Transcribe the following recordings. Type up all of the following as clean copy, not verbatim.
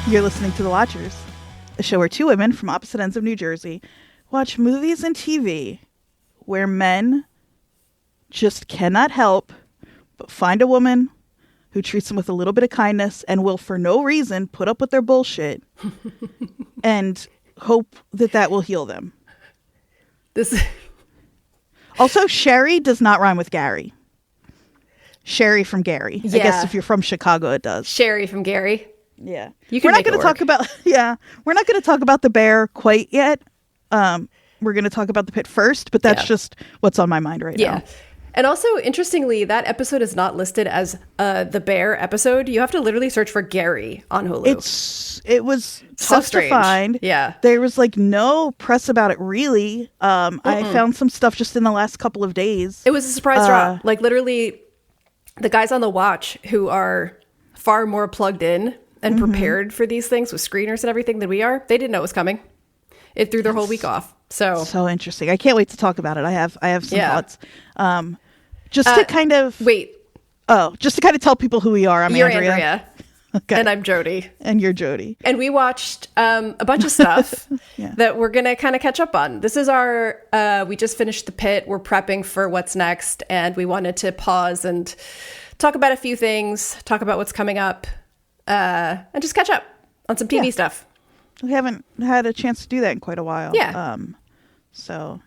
You're listening to The Watchers, a show where two women from opposite ends of New Jersey watch movies and TV where men just cannot help but find a woman who treats them with a little bit of kindness and will, for no reason, put up with their bullshit and hope that that will heal them. Also, Sherry does not rhyme with Gary. Sherry from Gary. Yeah. I guess if you're from Chicago, it does. Sherry from Gary. Yeah. We're not going to talk about we're not going to talk about the bear quite yet. We're going to talk about the pit first, but that's just what's on my mind right now. And also, interestingly, that episode is not listed as the bear episode. You have to literally search for Gary on Hulu. It was tough to find. Yeah. There was like no press about it really. I found some stuff just in the last couple of days. It was a surprise drop. Like literally the guys on The Watch who are far more plugged in and prepared for these things with screeners and everything than we are, they didn't know it was coming. It threw their whole week off. So interesting. I can't wait to talk about it. I have some thoughts. Just to kind of tell people who we are. You're Andrea. Okay. And I'm Jodie. And you're Jodie. And we watched a bunch of stuff that we're going to kind of catch up on. This is our, we just finished the pit. We're prepping for what's next. And we wanted to pause and talk about a few things, talk about what's coming up, and just catch up on some TV stuff. We haven't had a chance to do that in quite a while. Yeah. So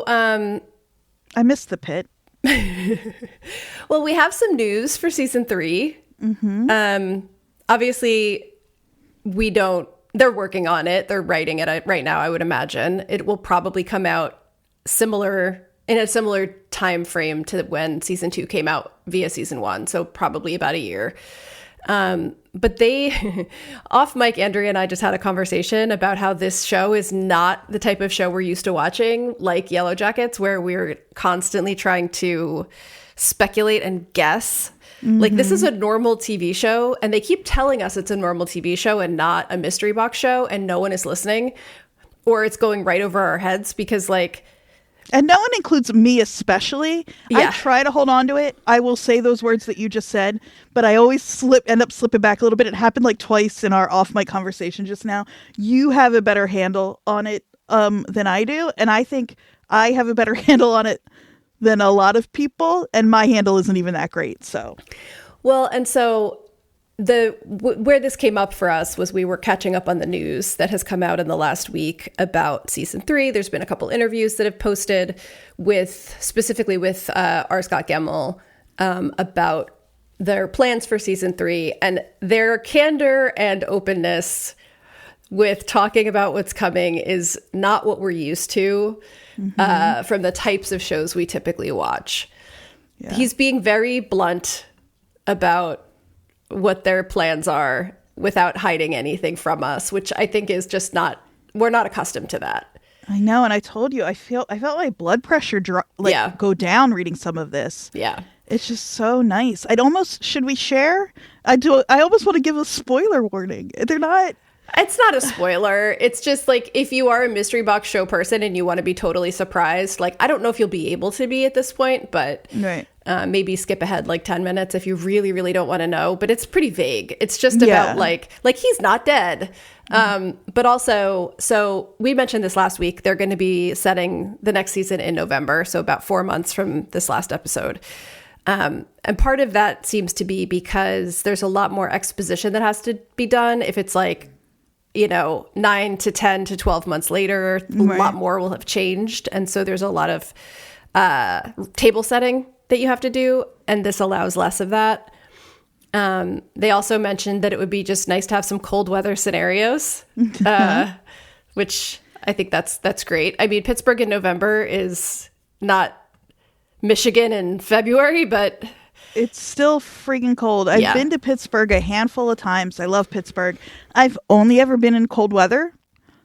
I missed the pit. Well, we have some news for season 3. Obviously, they're working on it. They're writing it right now, I would imagine. It will probably come out in a similar time frame to when season 2 came out via season 1. So probably about a year. But off mic, Andrea and I just had a conversation about how this show is not the type of show we're used to watching, like Yellow Jackets, where we're constantly trying to speculate and guess. Like, this is a normal TV show, and they keep telling us it's a normal TV show and not a mystery box show, and no one is listening, or it's going right over our heads because, like... And no one includes me especially. I try to hold on to it. I will say those words that you just said, but I always end up slipping back a little bit. It happened like twice in our off-mic conversation just now. You have a better handle on it than I do, and I think I have a better handle on it than a lot of people, and my handle isn't even that great. So, well, and so where this came up for us was we were catching up on the news that has come out in the last week about season 3. There's been a couple interviews that have posted specifically with R. Scott Gemmell about their plans for season 3, and their candor and openness with talking about what's coming is not what we're used to from the types of shows we typically watch. Yeah. He's being very blunt about what their plans are without hiding anything from us, which I think is just we're not accustomed to that. I know. And I told you, I felt my blood pressure go down reading some of this. Yeah. It's just so nice. Should we share? I almost want to give a spoiler warning. They're not. It's not a spoiler. It's just like, if you are a mystery box show person and you want to be totally surprised, like, I don't know if you'll be able to be at this point, but maybe skip ahead like 10 minutes if you really, really don't want to know. But it's pretty vague. It's just about like he's not dead. But also, so we mentioned this last week, they're going to be setting the next season in November. So about 4 months from this last episode. And part of that seems to be because there's a lot more exposition that has to be done. If it's like, 9 to 10 to 12 months later, a lot more will have changed. And so there's a lot of table setting that you have to do. And this allows less of that. They also mentioned that it would be just nice to have some cold weather scenarios, which I think that's great. I mean, Pittsburgh in November is not Michigan in February, but it's still freaking cold. I've been to Pittsburgh a handful of times. I love Pittsburgh. I've only ever been in cold weather.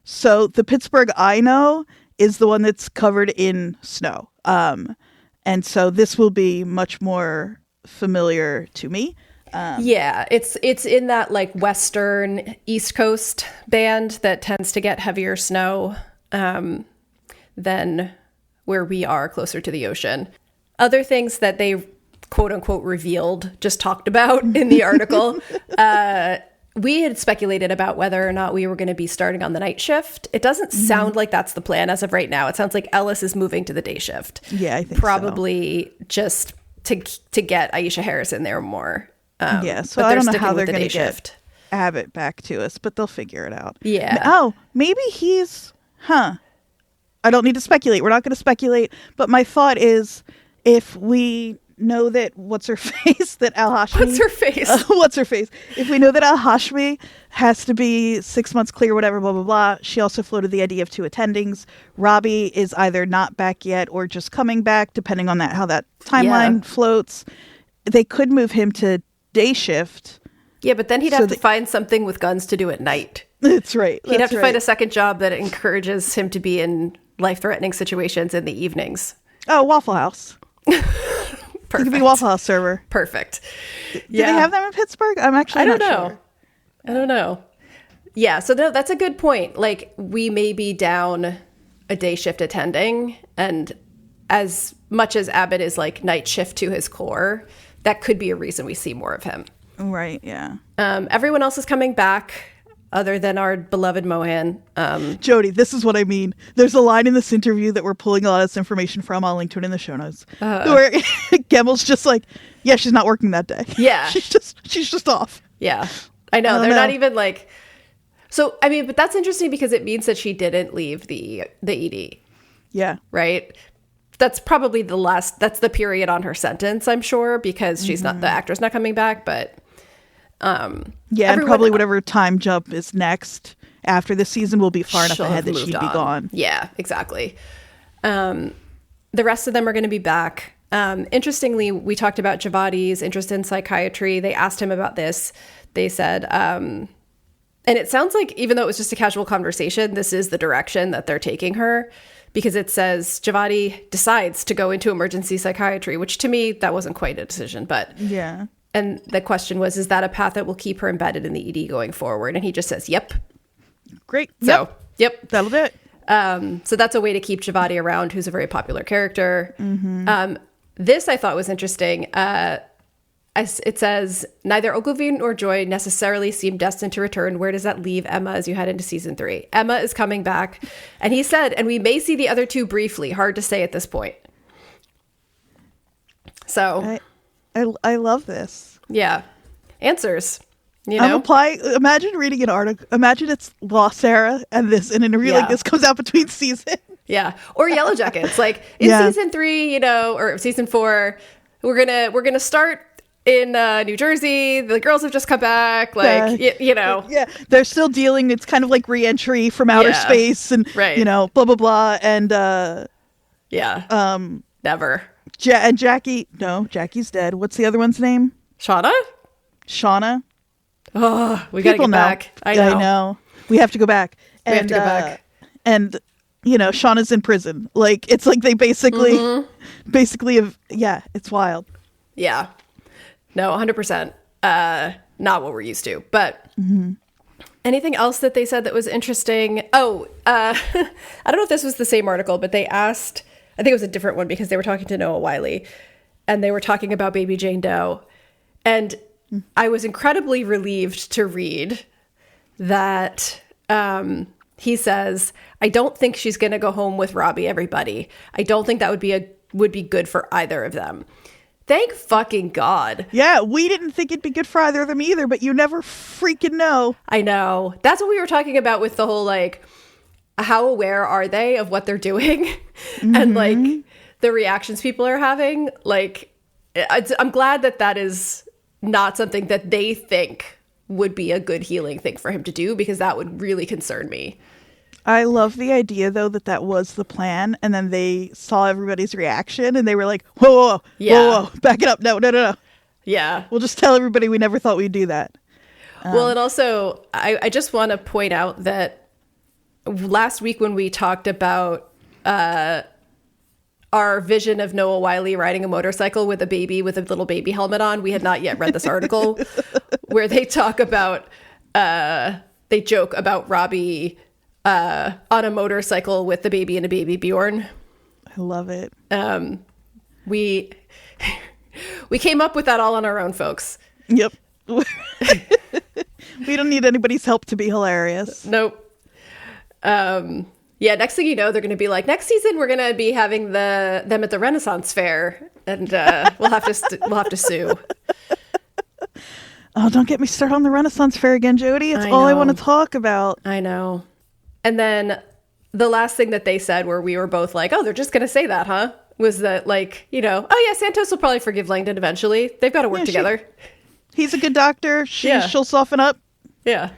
So the Pittsburgh I know is the one that's covered in snow. And so this will be much more familiar to me. It's in that like Western East Coast band that tends to get heavier snow than where we are closer to the ocean. Other things that they quote unquote revealed, just talked about in the article. We had speculated about whether or not we were going to be starting on the night shift. It doesn't sound like that's the plan as of right now. It sounds like Ellis is moving to the day shift. Yeah, I think probably just to get Aisha Harris in there more. So I don't know how they're going to get Abbott back to us, but they'll figure it out. Yeah. Oh, maybe he's, I don't need to speculate. We're not going to speculate. But my thought is, if we know that what's her face, that Al Hashmi, what's her face? If we know that Al Hashmi has to be 6 months clear, whatever, blah, blah, blah. She also floated the idea of 2 attendings. Robbie is either not back yet or just coming back, depending on how that timeline floats. They could move him to day shift. Yeah, but then he'd have to find something with guns to do at night. That's right. He'd have to find a second job that encourages him to be in life-threatening situations in the evenings. Oh, Waffle House. Perfect. He could be Waffle House server. Perfect. Do they have them in Pittsburgh? I'm actually not sure. I don't know. Yeah, so that's a good point. Like, we may be down a day shift attending, and as much as Abbott is like night shift to his core, that could be a reason we see more of him. Right, yeah. Everyone else is coming back other than our beloved Mohan. Jodie, this is what I mean. There's a line in this interview that we're pulling a lot of this information from. I'll link to it in the show notes. Where Gemmel's just like, yeah, she's not working that day. Yeah. she's just off. Yeah. I know. They're not even like... So, I mean, but that's interesting because it means that she didn't leave the ED. Yeah. Right? That's probably that's the period on her sentence, I'm sure, because she's not, the actor's not coming back, but... and probably whatever time jump is next after the season will be far enough ahead that she'd be gone. Yeah, exactly. The rest of them are going to be back. Interestingly, we talked about Javadi's interest in psychiatry. They asked him about this. They said, and it sounds like, even though it was just a casual conversation, this is the direction that they're taking her, because it says Javadi decides to go into emergency psychiatry, which to me, that wasn't quite a decision, but yeah. And the question was, is that a path that will keep her embedded in the ED going forward? And he just says, yep. Great. So, yep. That'll do it. So that's a way to keep Javadi around, who's a very popular character. This I thought was interesting. As it says, neither Ogilvy nor Joy necessarily seem destined to return. Where does that leave Emma as you head into season 3? Emma is coming back. And he said, and we may see the other 2 briefly. Hard to say at this point. So... I love this. Yeah. Answers. You know? Imagine reading an article. Imagine it's Lost Sarah and an interview like this comes out between seasons. Yeah. Or Yellow Jackets. Like in season 3, or season 4, we're gonna start in New Jersey. The girls have just come back. Like Yeah. They're still dealing. It's kind of like re-entry from outer space and blah blah blah. And never. And Jackie's dead. What's the other one's name? Shauna. Oh, we gotta get back. I know. We have to go back. We have to go back. And Shauna's in prison. Like it's like they basically have. Yeah, it's wild. Yeah. No, 100%. Not what we're used to. But anything else that they said that was interesting? Oh, I don't know if this was the same article, but they asked. I think it was a different one because they were talking to Noah Wyle and they were talking about baby Jane Doe. And I was incredibly relieved to read that he says, I don't think she's going to go home with Robbie, everybody. I don't think that would be good for either of them. Thank fucking God. Yeah, we didn't think it'd be good for either of them either, but you never freaking know. I know. That's what we were talking about with the whole, like, how aware are they of what they're doing and like the reactions people are having. Like, I'm glad that is not something that they think would be a good healing thing for him to do, because that would really concern me. I love the idea though that was the plan, and then they saw everybody's reaction and they were like, whoa, back it up. No. Yeah. We'll just tell everybody we never thought we'd do that. Well, and also I just want to point out that last week when we talked about our vision of Noah Wyle riding a motorcycle with a little baby helmet on, we had not yet read this article where they talk about, they joke about Robbie on a motorcycle with the baby and a baby Bjorn. I love it. We came up with that all on our own, folks. Yep. We don't need anybody's help to be hilarious. Nope. Yeah, next thing you know, they're going to be like, next season we're going to be having them at the Renaissance Fair, and we'll have to sue. Oh, don't get me started on the Renaissance Fair again, Jodie. It's all I want to talk about. I know. And then the last thing that they said, where we were both like, oh, they're just going to say that, huh? Was that like, oh yeah, Santos will probably forgive Langdon eventually. They've got to work together. He's a good doctor. She'll soften up. Yeah.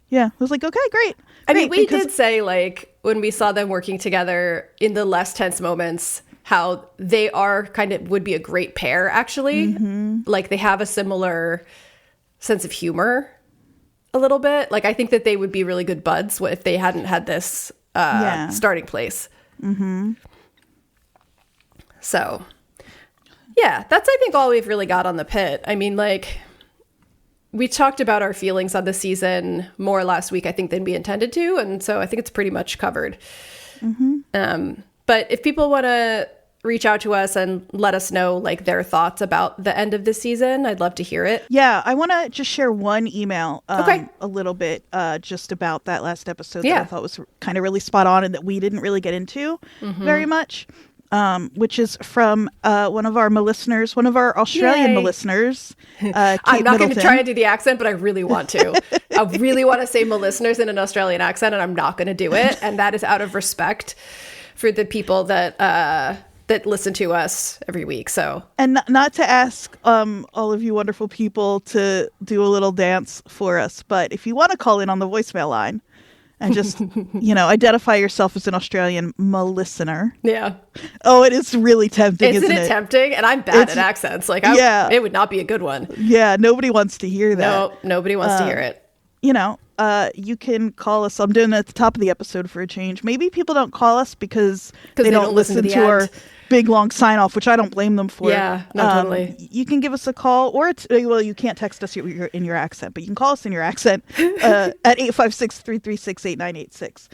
Yeah. I was like, okay, great. I mean, we did say, like, when we saw them working together in the less tense moments, how they are would be a great pair, actually. Mm-hmm. Like, they have a similar sense of humor a little bit. Like, I think that they would be really good buds if they hadn't had this starting place. Mm-hmm. So, yeah, that's, I think, all we've really got on the Pitt. I mean, like, we talked about our feelings on the season more last week, I think, than we intended to. And so I think it's pretty much covered. Mm-hmm. But if people want to reach out to us and let us know, like, their thoughts about the end of the season, I'd love to hear it. Yeah, I want to just share one email a little bit just about that last episode that I thought was kind of really spot on and that we didn't really get into very much. Which is from one of our listeners, one of our Australian listeners, Kate I'm not going to Middleton. try to do the accent, but I really want to. I really want to say listeners in an Australian accent, and I'm not going to do it. And that is out of respect for the people that listen to us every week. So, and not to ask all of you wonderful people to do a little dance for us, but if you want to call in on the voicemail line, and just, identify yourself as an Australian listener. Yeah. Oh, it is really tempting, isn't it? Tempting? And I'm bad at accents. Like, it would not be a good one. Yeah, nobody wants to hear that. No, nobody wants to hear it. You can call us. I'm doing it at the top of the episode for a change. Maybe people don't call us because they don't listen to our big long sign off, which I don't blame them for. Yeah, no, totally. You can give us a call, or you can't text us in your accent, but you can call us in your accent at 856-336-8986.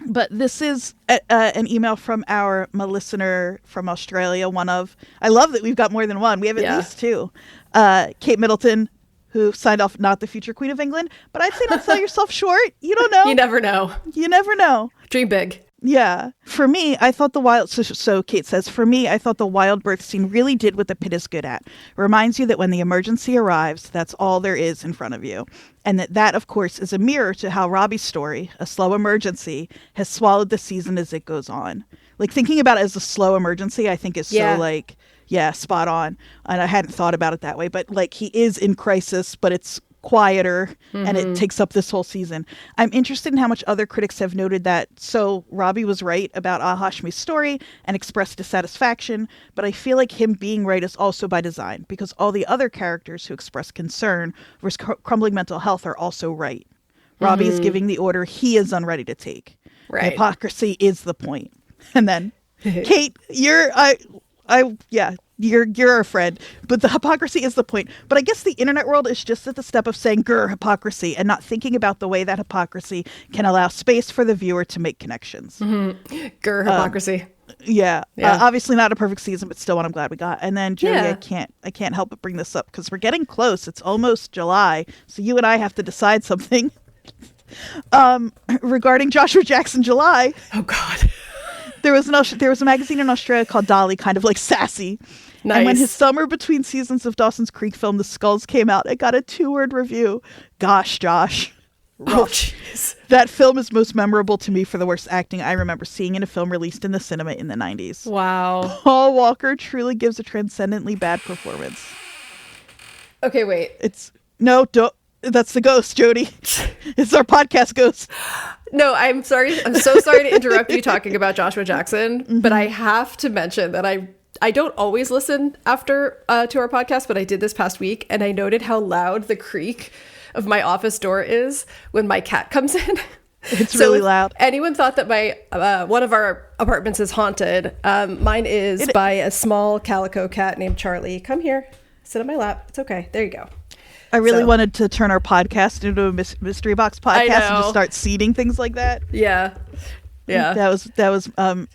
But this is an email from our listener from Australia. I love that we've got more than one. We have at least two. Kate Middleton, who signed off not the future Queen of England, but I'd say don't sell yourself short. You don't know. You never know. You never know. Dream big. Yeah. For me, I thought so Kate says, for me, I thought the wild birth scene really did what the Pitt is good at. Reminds you that when the emergency arrives, that's all there is in front of you. And that, of course, is a mirror to how Robbie's story, a slow emergency, has swallowed the season as it goes on. Like, thinking about it as a slow emergency, I think is so, spot on. And I hadn't thought about it that way. But, like, he is in crisis, but it's quieter, and it takes up this whole season. I'm interested in how much other critics have noted that. So Robbie was right about Hashmi's story and expressed dissatisfaction, but I feel like him being right is also by design, because all the other characters who express concern for his crumbling mental health are also right. Robbie is giving the order he is unready to take. Right. The hypocrisy is the point. And then, Kate, you're our friend, but the hypocrisy is the point. But I guess the internet world is just at the step of saying grr hypocrisy and not thinking about the way that hypocrisy can allow space for the viewer to make connections. Grr hypocrisy. Obviously not a perfect season, but still one I'm glad we got. And then Jodie, I can't help but bring this up because we're getting close. It's almost July, so you and I have to decide something regarding Joshua Jackson July. Oh God. There was a magazine in Australia called Dolly, kind of like Sassy. Nice. And when his summer between seasons of Dawson's Creek film, The Skulls, came out, it got a 2-word review. Gosh, Josh. Rough. Oh, jeez. That film is most memorable to me for the worst acting I remember seeing in a film released in the cinema in the 90s. Wow. Paul Walker truly gives a transcendently bad performance. Okay, wait. That's the ghost, Jodie. It's our podcast ghost. No, I'm sorry. I'm so sorry to interrupt you talking about Joshua Jackson, but I have to mention that I don't always listen after to our podcast, but I did this past week, and I noted how loud the creak of my office door is when my cat comes in. It's really loud. Anyone thought that my one of our apartments is haunted? Mine is by a small calico cat named Charlie. Come here, sit on my lap. It's okay. There you go. I really wanted to turn our podcast into a mystery box podcast and just start seeding things like that. Yeah. Yeah. That was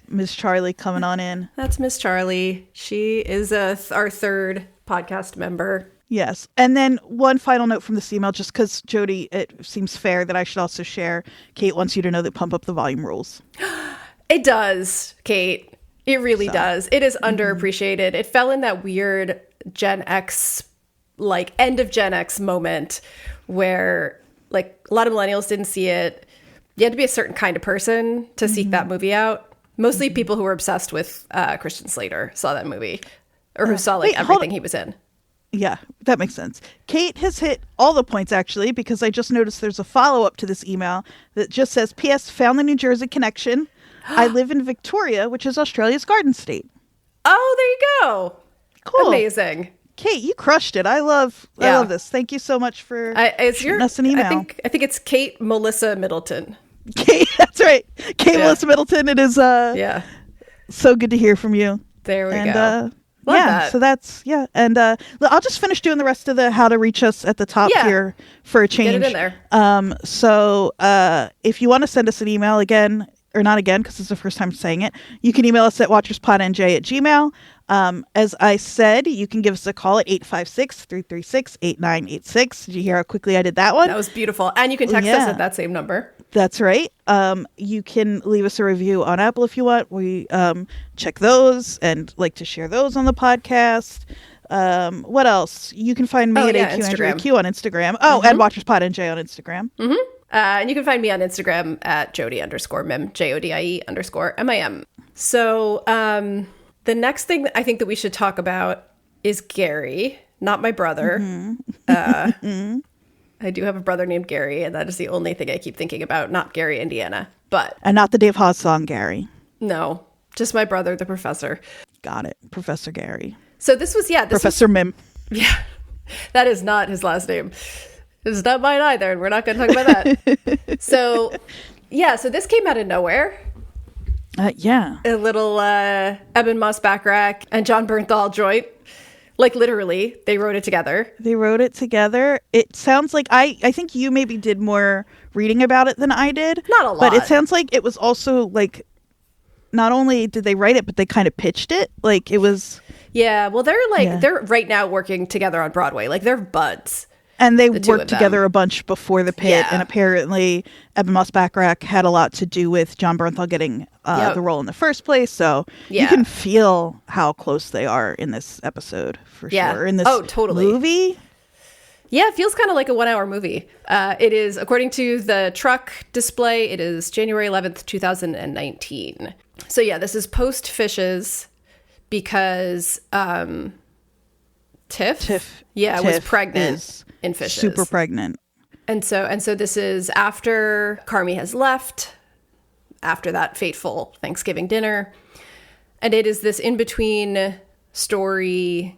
Miss Charlie coming on in. That's Miss Charlie. She is our third podcast member. Yes. And then one final note from this email, just because, Jodie, it seems fair that I should also share. Kate wants you to know that Pump Up the Volume rules. It does, Kate. It really does. It is underappreciated. It fell in that weird Gen X, like end of Gen X moment where like a lot of millennials didn't see it. You had to be a certain kind of person to seek that movie out. Mostly people who were obsessed with Christian Slater saw that movie, or who saw like everything he was in. Yeah, that makes sense. Kate has hit all the points, actually, because I just noticed there's a follow-up to this email that just says, P.S. Found the New Jersey connection. I live in Victoria, which is Australia's Garden State. Oh, there you go. Cool. Amazing. Kate, you crushed it. I love this. Thank you so much for shooting us an email. I think it's Kate Melissa Middleton. Kate, that's right. Kate Melissa Middleton. It is so good to hear from you. There we go. Love that. So that's, and I'll just finish doing the rest of the how to reach us at the top here for a change. Get it in there. So if you want to send us an email again, or not again, because it's the first time saying it, you can email us at watcherspodnj@gmail.com. As I said, you can give us a call at 856-336-8986. Did you hear how quickly I did that one? That was beautiful. And you can text us at that same number. That's right. You can leave us a review on Apple if you want. We check those and like to share those on the podcast. What else? You can find me at AQ on Instagram. Oh, and WatchersPodNJ on Instagram. And you can find me on Instagram at Jodie_Mim, JODIE_MIM. So the next thing I think that we should talk about is Gary, not my brother. I do have a brother named Gary, and that is the only thing I keep thinking about, not Gary, Indiana. And not the Dave Hawes song, Gary. No, just my brother, the professor. Got it. Professor Gary. So this was, Professor Mim. Yeah, that is not his last name. It's not mine either, and we're not going to talk about that. So this came out of nowhere. A little Eben Moss-Backrack and John Bernthal joint. Like, literally, they wrote it together. It sounds like, I think you maybe did more reading about it than I did. Not a lot. But it sounds like it was also, like, not only did they write it, but they kind of pitched it. Like, it was... Yeah, well, they're right now working together on Broadway. Like, they're buds. And they worked together a bunch before the Pitt, and apparently Eben Moss-Backrack had a lot to do with John Bernthal getting the role in the first place. So you can feel how close they are in this episode, for sure. In this movie. Yeah, it feels kind of like a 1 hour movie. It is, according to the truck display, it is January 11th, 2019. So yeah, this is post Fishes because Tiff was pregnant in Fishes. Super pregnant. And so this is after Carmy has left, after that fateful Thanksgiving dinner. And it is this in-between story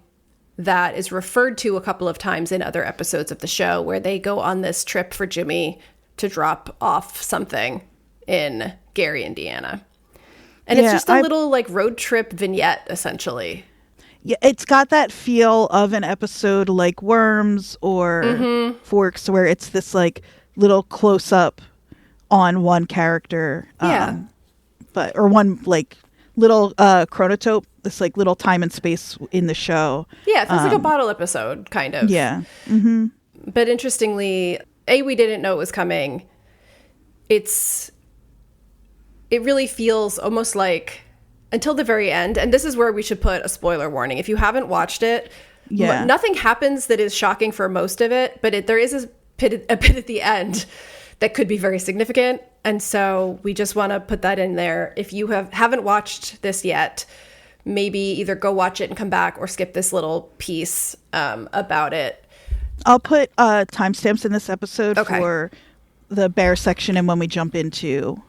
that is referred to a couple of times in other episodes of the show, where they go on this trip for Jimmy to drop off something in Gary, Indiana. And it's just a little like road trip vignette, essentially. Yeah, it's got that feel of an episode like Worms or Forks, where it's this like little close up on one character, or one like little chronotope, this like little time and space in the show. Yeah, it feels like a bottle episode, kind of. Yeah. But interestingly, we didn't know it was coming. It really feels almost like, until the very end, and this is where we should put a spoiler warning. If you haven't watched it, nothing happens that is shocking for most of it, but there is a bit at the end that could be very significant. And so we just want to put that in there. If you haven't watched this yet, maybe either go watch it and come back, or skip this little piece about it. I'll put timestamps in this episode for the bear section and when we jump into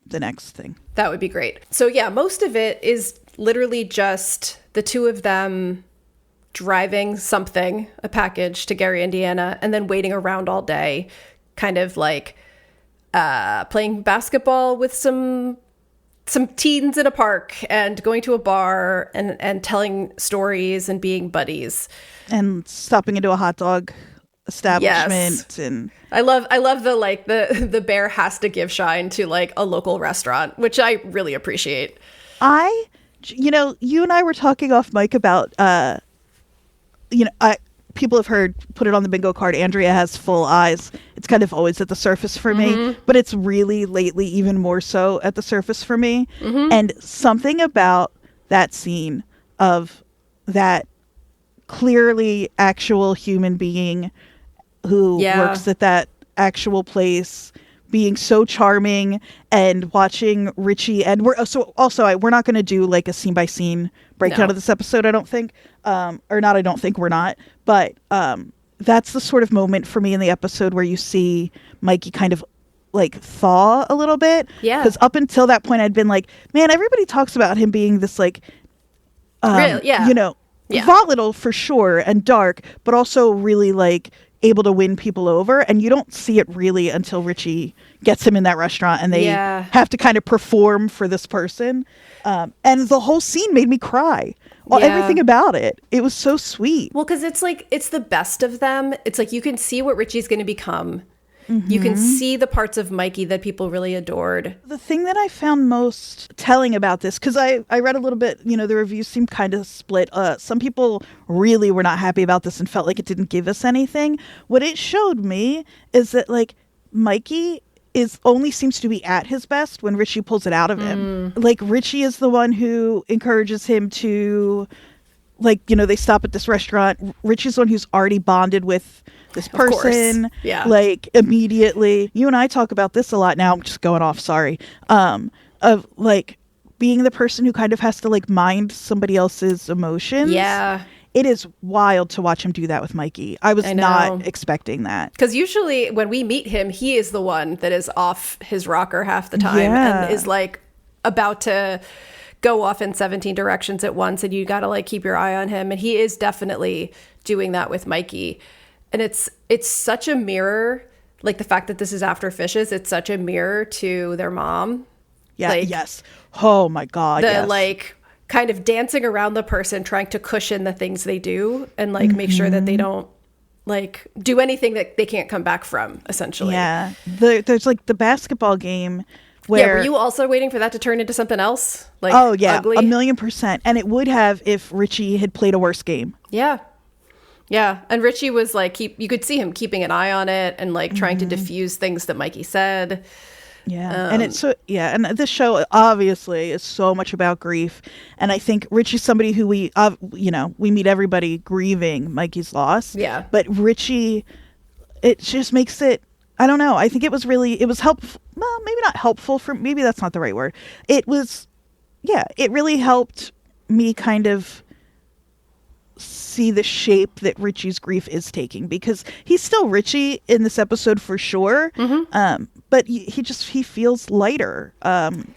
the next thing. That would be great. So yeah, most of it is literally just the two of them driving a package to Gary, Indiana, and then waiting around all day, kind of like playing basketball with some teens in a park, and going to a bar and telling stories and being buddies. And stopping into a hot dog establishment. And I love the like the bear has to give shine to like a local restaurant, which I really appreciate. You and I were talking off mic about people have heard, put it on the bingo card, Andrea has full eyes. It's kind of always at the surface for me, but it's really lately even more so at the surface for me. And something about that scene of that clearly actual human being who works at that actual place being so charming, and watching Richie, and we're not going to do like a scene by scene breakdown of this episode, I don't think, we're not, but that's the sort of moment for me in the episode where you see Mikey kind of like thaw a little bit. Yeah. Because up until that point I'd been like, man, everybody talks about him being this like, volatile for sure and dark, but also really like able to win people over, and you don't see it really until Richie gets him in that restaurant and they have to kind of perform for this person. And the whole scene made me cry. Everything about it. It was so sweet. Well, because it's like, it's the best of them. It's like you can see what Richie's going to become. You can see the parts of Mikey that people really adored. The thing that I found most telling about this, because I read a little bit, the reviews seemed kind of split. Some people really were not happy about this and felt like it didn't give us anything. What it showed me is that like Mikey only seems to be at his best when Richie pulls it out of him. Like Richie is the one who encourages him to, like, they stop at this restaurant. Richie's the one who's already bonded with this person, like immediately. You and I talk about this a lot now. I'm just going off, sorry. Of like being the person who kind of has to like mind somebody else's emotions. Yeah. It is wild to watch him do that with Mikey. I was not expecting that. Because usually when we meet him, he is the one that is off his rocker half the time and is like about to go off in 17 directions at once, and you got to like keep your eye on him. And he is definitely doing that with Mikey. And it's such a mirror, like the fact that this is after Fishes, it's such a mirror to their mom. Yeah. Like, yes. Oh my God. The like kind of dancing around the person, trying to cushion the things they do and like make sure that they don't like do anything that they can't come back from, essentially. Yeah. There's like the basketball game where... were you also waiting for that to turn into something else? Like, oh yeah, ugly? 1,000,000%. And it would have if Richie had played a worse game. Yeah. Yeah, and Richie was like, you could see him keeping an eye on it and like trying to diffuse things that Mikey said. Yeah, and it's so, and this show obviously is so much about grief. And I think Richie's somebody who we meet everybody grieving Mikey's loss. Yeah. But Richie, it just makes it, I don't know. I think it was helpful. Well, maybe not helpful maybe that's not the right word. It really helped me kind of see the shape that Richie's grief is taking, because he's still Richie in this episode for sure. But he feels lighter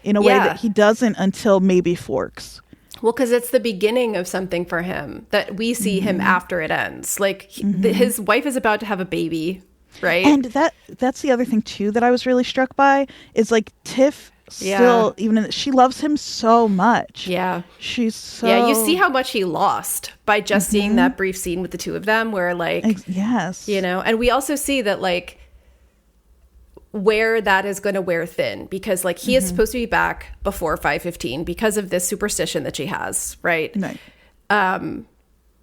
in a way that he doesn't until maybe Forks. Well, because it's the beginning of something for him that we see him after it ends. Like his wife is about to have a baby, right? And that's the other thing too that I was really struck by is like Tiff still, even she loves him so much. Yeah. She's so... Yeah, you see how much he lost by just seeing that brief scene with the two of them where like... Yes. And we also see that like where that is going to wear thin, because like he is supposed to be back before 5:15 because of this superstition that she has, right? Right.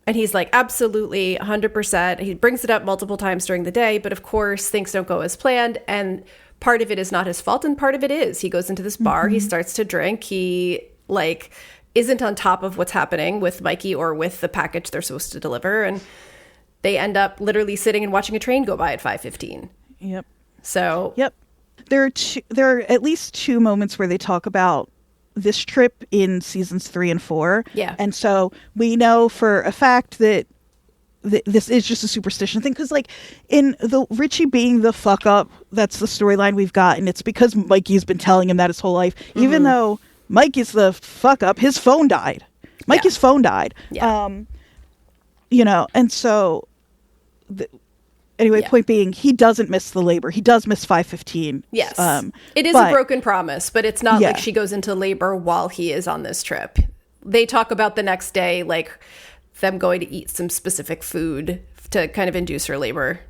And he's like, absolutely, 100%. He brings it up multiple times during the day, but of course things don't go as planned, and part of it is not his fault and part of it is. He goes into this bar, he starts to drink, he like isn't on top of what's happening with Mikey or with the package they're supposed to deliver, and they end up literally sitting and watching a train go by at 5:15. Yep. So there are at least two moments where they talk about this trip in seasons 3 and 4. Yeah. And so we know for a fact that this is just a superstition thing, because like in the Richie being the fuck up, that's the storyline we've got, and it's because Mikey's been telling him that his whole life. Even though Mikey's the fuck up, his phone died. Mikey's phone died. Yeah. And so anyway, point being, he doesn't miss the labor. He does miss 5:15. Yes. It is a broken promise, but it's not like she goes into labor while he is on this trip. They talk about the next day, like them going to eat some specific food to kind of induce her labor.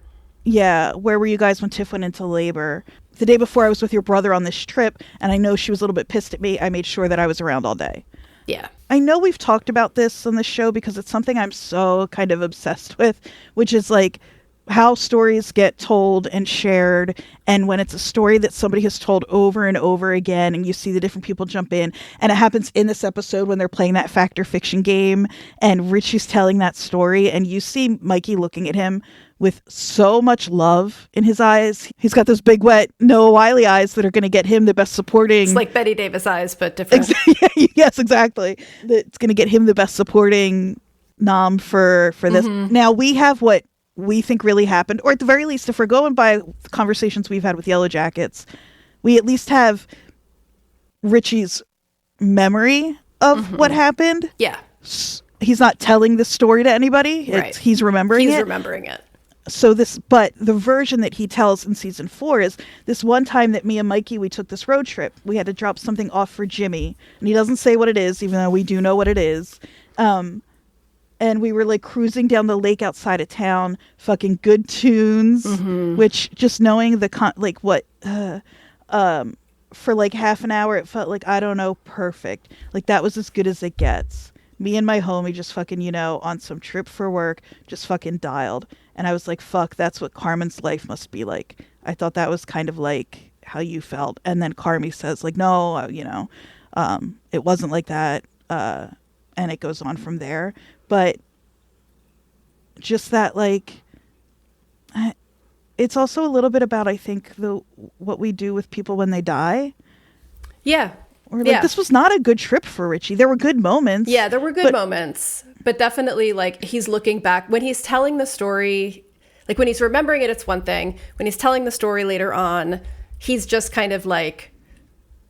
Yeah, where were you guys when Tiff went into labor? The day before I was with your brother on this trip, and I know she was a little bit pissed at me. I made sure that I was around all day. Yeah. I know we've talked about this on the show because it's something I'm so kind of obsessed with, which is like how stories get told and shared, and when it's a story that somebody has told over and over again and you see the different people jump in, and it happens in this episode when they're playing that fact or fiction game and Richie's telling that story and you see Mikey looking at him with so much love in his eyes. He's got those big wet Noah Wyle eyes that are going to get him the best supporting. It's like Betty Davis eyes, but different. Yes, exactly. That's going to get him the best supporting nom for this. Now we have what we think really happened, or at the very least, if we're going by conversations we've had with Yellow Jackets, we at least have Richie's memory of what happened. Yeah. He's not telling the story to anybody. Right. He's remembering it. He's remembering it. So but the version that he tells in season 4 is this one time that me and Mikey, we took this road trip. We had to drop something off for Jimmy, and he doesn't say what it is, even though we do know what it is. And we were like cruising down the lake outside of town, fucking good tunes, which just knowing for like half an hour, it felt like, I don't know, perfect. Like that was as good as it gets. Me and my homie just fucking, on some trip for work, just fucking dialed. And I was like, fuck, that's what Carmen's life must be like. I thought that was kind of like how you felt. And then Carmi says like, no, it wasn't like that. And it goes on from there. But just that, like, it's also a little bit about, I think, what we do with people when they die. Yeah. Or like, this was not a good trip for Richie. There were good moments. Yeah, there were good moments. But definitely, like, he's looking back. When he's telling the story, like, when he's remembering it, it's one thing. When he's telling the story later on, he's just kind of, like,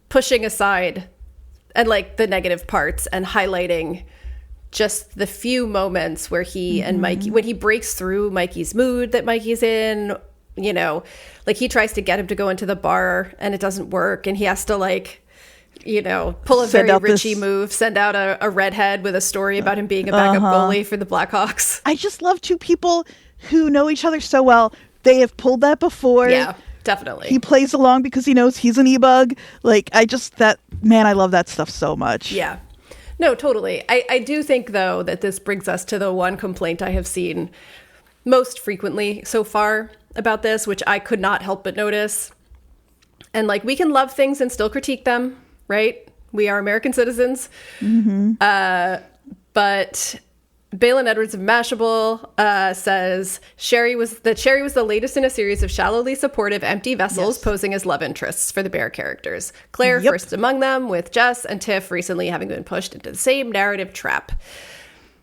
pushing aside and, like, the negative parts and highlighting just the few moments where he and Mikey, when he breaks through Mikey's mood that Mikey's in, like he tries to get him to go into the bar and it doesn't work. And he has to like, pull a very Richie move, send out a redhead with a story about him being a backup goalie for the Blackhawks. I just love two people who know each other so well. They have pulled that before. Yeah, definitely. He plays along because he knows he's an e-bug. Like, I love that stuff so much. Yeah. No, totally. I do think, though, that this brings us to the one complaint I have seen most frequently so far about this, which I could not help but notice. And, like, we can love things and still critique them, right? We are American citizens. But Balin Edwards of Mashable says Sherry was the latest in a series of shallowly supportive empty vessels posing as love interests for the Bear characters. Claire first among them, with Jess and Tiff recently having been pushed into the same narrative trap.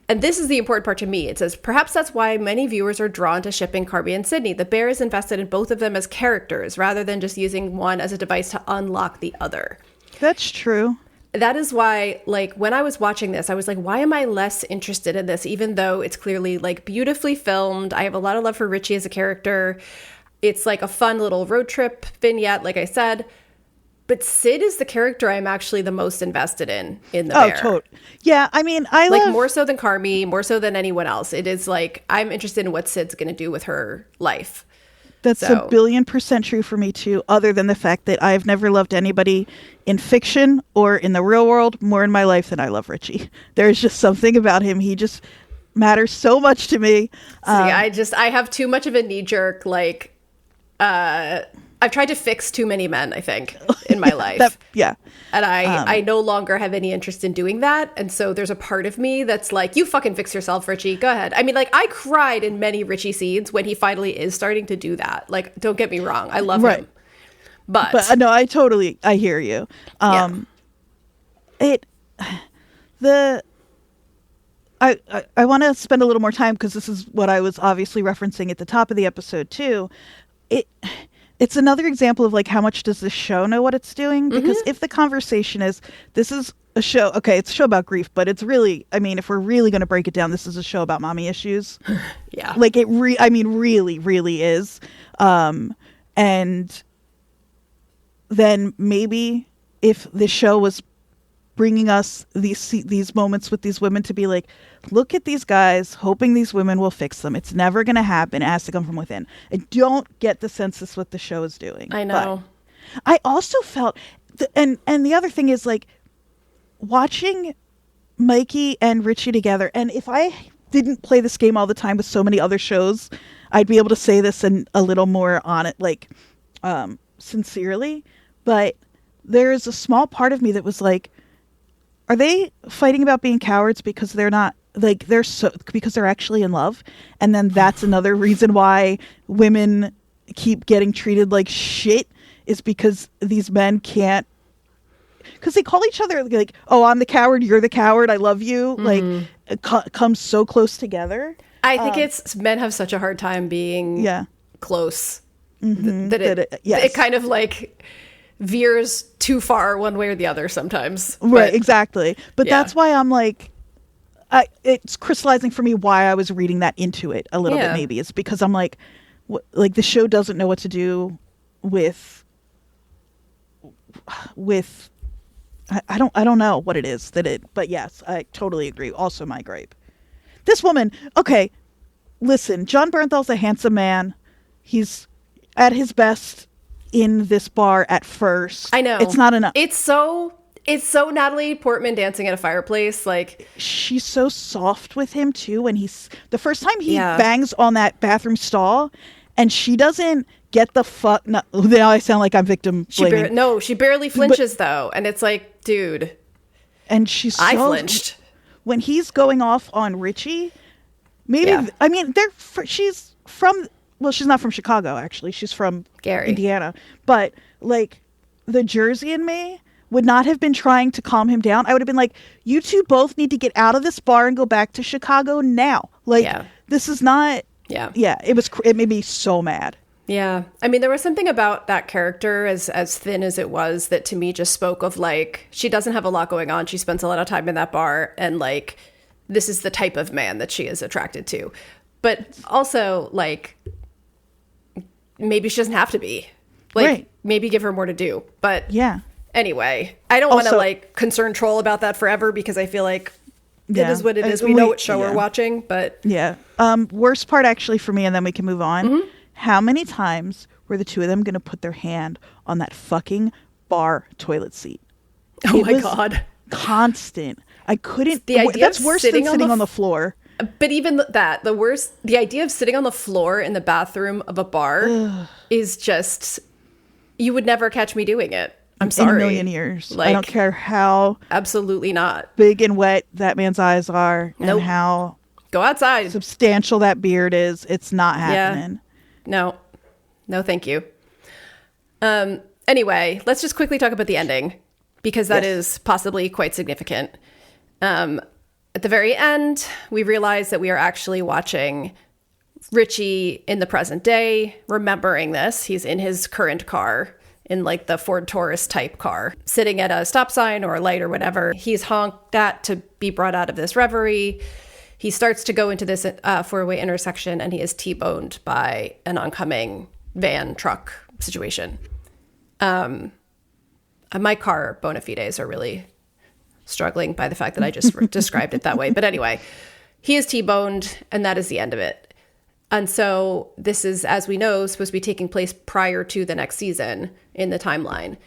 And this is the important part to me. It says, perhaps that's why many viewers are drawn to shipping Carby and Sydney. The Bear is invested in both of them as characters rather than just using one as a device to unlock the other. That's true. That is why, like, when I was watching this, I was like, why am I less interested in this, even though it's clearly, like, beautifully filmed? I have a lot of love for Richie as a character. It's, like, a fun little road trip vignette, like I said. But Sid is the character I'm actually the most invested in the Bear. Oh, totally. Yeah, I mean, more so than Carmi, more so than anyone else. It is, like, I'm interested in what Sid's going to do with her life. That's 1,000,000,000% true for me, too, other than the fact that I've never loved anybody in fiction or in the real world more in my life than I love Richie. There's just something about him. He just matters so much to me. I have too much of a knee-jerk, like, I've tried to fix too many men, I think, in my life. And I no longer have any interest in doing that. And so there's a part of me that's like, you fucking fix yourself, Richie. Go ahead. I mean, like, I cried in many Richie scenes when he finally is starting to do that. Like, don't get me wrong. I love him. But no, I hear you. I want to spend a little more time because this is what I was obviously referencing at the top of the episode too. It's another example of like how much does the show know what it's doing? Because if the conversation is, this is a show, okay, it's a show about grief, but it's really, I mean, if we're really going to break it down, this is a show about mommy issues. Yeah. Like it really, really is. And then maybe if the show was bringing us these moments with these women to be like, look at these guys hoping these women will fix them. It's never going to happen. It has to come from within. I don't get the sense that's what the show is doing. I know. But I also felt, and the other thing is like watching Mikey and Richie together. And if I didn't play this game all the time with so many other shows, I'd be able to say this and a little more on it, like sincerely. But there is a small part of me that was like, are they fighting about being cowards because they're not, like, because they're actually in love? And then that's another reason why women keep getting treated like shit, is because these men can't, because they call each other like, oh, I'm the coward, you're the coward, I love you. Like, it comes so close together. I think it's men have such a hard time being close that it kind of like veers too far one way or the other sometimes. Right, exactly. But that's why I'm like, it's crystallizing for me why I was reading that into it a little bit. Maybe it's because I'm like the show doesn't know what to do with I don't know what it is but yes, I totally agree. Also my gripe. This woman, okay, listen, John Bernthal's a handsome man. He's at his best in this bar at first. I know. It's not enough. It's so Natalie Portman dancing at a fireplace. Like, she's so soft with him too. When the first time he bangs on that bathroom stall and she doesn't get the fuck. No, now I sound like I'm victim blaming. She barely flinches though. And it's like, dude. And I flinched. When he's going off on Richie, maybe, I mean, she's from, well, she's not from Chicago, actually. She's from Indiana. But, like, the Jersey in me would not have been trying to calm him down. I would have been like, you two both need to get out of this bar and go back to Chicago now. Like, this is not, it made me so mad. Yeah. I mean, there was something about that character, as thin as it was, that to me just spoke of, like, she doesn't have a lot going on. She spends a lot of time in that bar, and, like, this is the type of man that she is attracted to. But also, like, maybe she doesn't have to be. Like, maybe give her more to do. But anyway, I don't want to, like, concern troll about that forever, because I feel like it is what it is. We know what show we're watching, but... Yeah. Worst part, actually, for me, and then we can move on. Mm-hmm. How many times were the two of them going to put their hand on that fucking bar toilet seat? Oh my God. Constant. I couldn't. That's worse than sitting on the floor. But even the idea of sitting on the floor in the bathroom of a bar is just, you would never catch me doing it. I'm sorry. In a million years. Like, I don't care how. Absolutely not. Big and wet that man's eyes are, and how. Go outside. Substantial that beard is. It's not happening. No, thank you. Anyway, let's just quickly talk about the ending, because that is possibly quite significant. At the very end, we realize that we are actually watching Richie in the present day, remembering this. He's in his current car, in like the Ford Taurus type car, sitting at a stop sign or a light or whatever. He's honked at to be brought out of this reverie. He starts to go into this four-way intersection, and he is T-boned by an oncoming van truck situation. My car bona fides are really struggling by the fact that I just described it that way. But anyway, he is T-boned, and that is the end of it. And so this is, as we know, supposed to be taking place prior to the next season in the timeline.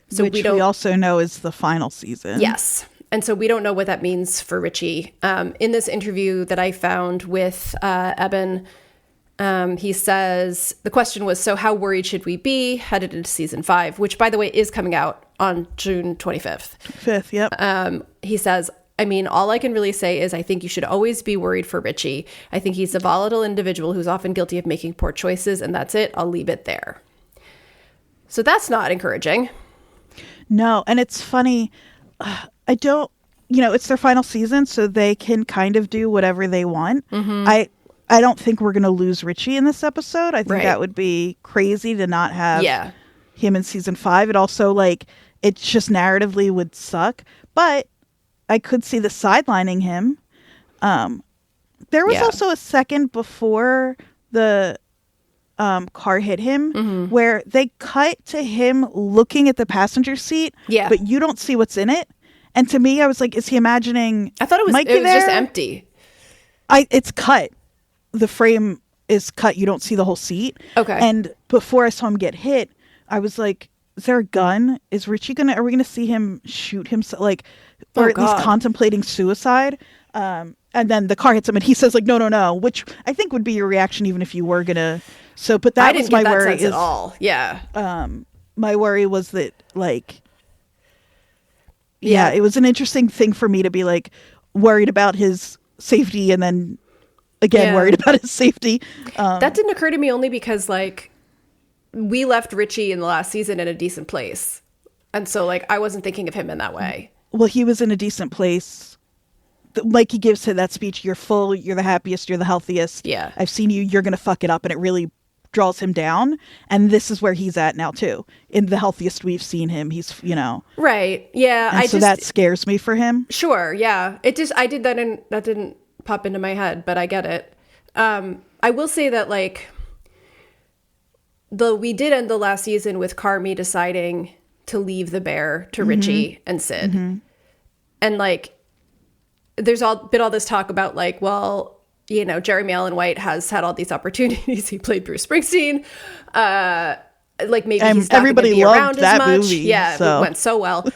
So we also know is the final season. Yes. And so we don't know what that means for Richie. In this interview that I found with Eben, he says, the question was, so how worried should we be headed into season 5, which, by the way, is coming out on June 25th. 5th, yep. He says, I mean, all I can really say is I think you should always be worried for Richie. I think he's a volatile individual who's often guilty of making poor choices, and that's it. I'll leave it there. So that's not encouraging. No, and it's funny. I don't, it's their final season, so they can kind of do whatever they want. Mm-hmm. I don't think we're going to lose Richie in this episode. I think that would be crazy to not have him in season 5. It also, like, it just narratively would suck. But I could see the sidelining him. There was also a second before the car hit him where they cut to him looking at the passenger seat, but you don't see what's in it. And to me, I was like, is he imagining I thought it was just empty. It's cut. The frame is cut. You don't see the whole seat. Okay. And before I saw him get hit, I was like, is there a gun? Are we going to see him shoot himself? Like, or at least contemplating suicide? And then the car hits him and he says like, no, which I think would be your reaction even if you were going to. So, but that was my worry at all. Yeah. My worry was that like, it was an interesting thing for me to be like worried about his safety and then again worried about his safety. That didn't occur to me only because like we left Richie in the last season in a decent place. And so like I wasn't thinking of him in that way. Well, he was in a decent place. Like he gives to that speech, you're full, you're the happiest, you're the healthiest. Yeah. I've seen you, you're going to fuck it up. And it really draws him down. And this is where he's at now too. In the healthiest we've seen him. He's, Right. Yeah. And so that scares me for him. Sure. Yeah. I did that and that didn't pop into my head, but I get it. I will say that like we did end the last season with Carmi deciding to leave the bear to Richie and Sid. Mm-hmm. And like, there's been all this talk about like, well, Jeremy Allen White has had all these opportunities. He played Bruce Springsteen. Like maybe he's not going to be around as much. Movie, yeah, so. It went so well.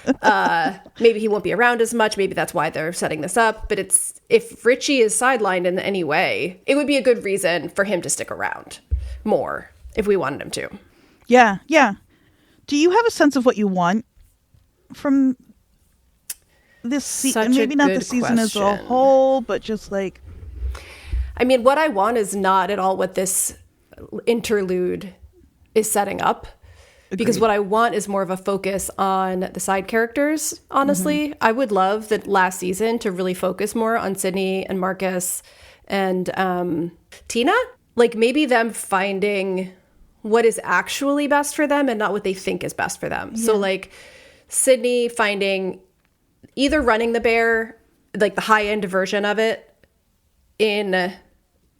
Maybe he won't be around as much. Maybe that's why they're setting this up. But if Richie is sidelined in any way, it would be a good reason for him to stick around more if we wanted him to. Yeah, yeah. Do you have a sense of what you want from this season? Maybe not the season as a whole, but just like... I mean, what I want is not at all what this interlude is setting up. Agreed. Because what I want is more of a focus on the side characters, honestly. Mm-hmm. I would love the last season to really focus more on Sydney and Marcus and Tina. Like maybe them finding what is actually best for them and not what they think is best for them. Yeah. So like Sydney finding either running the bear, like the high-end version of it, in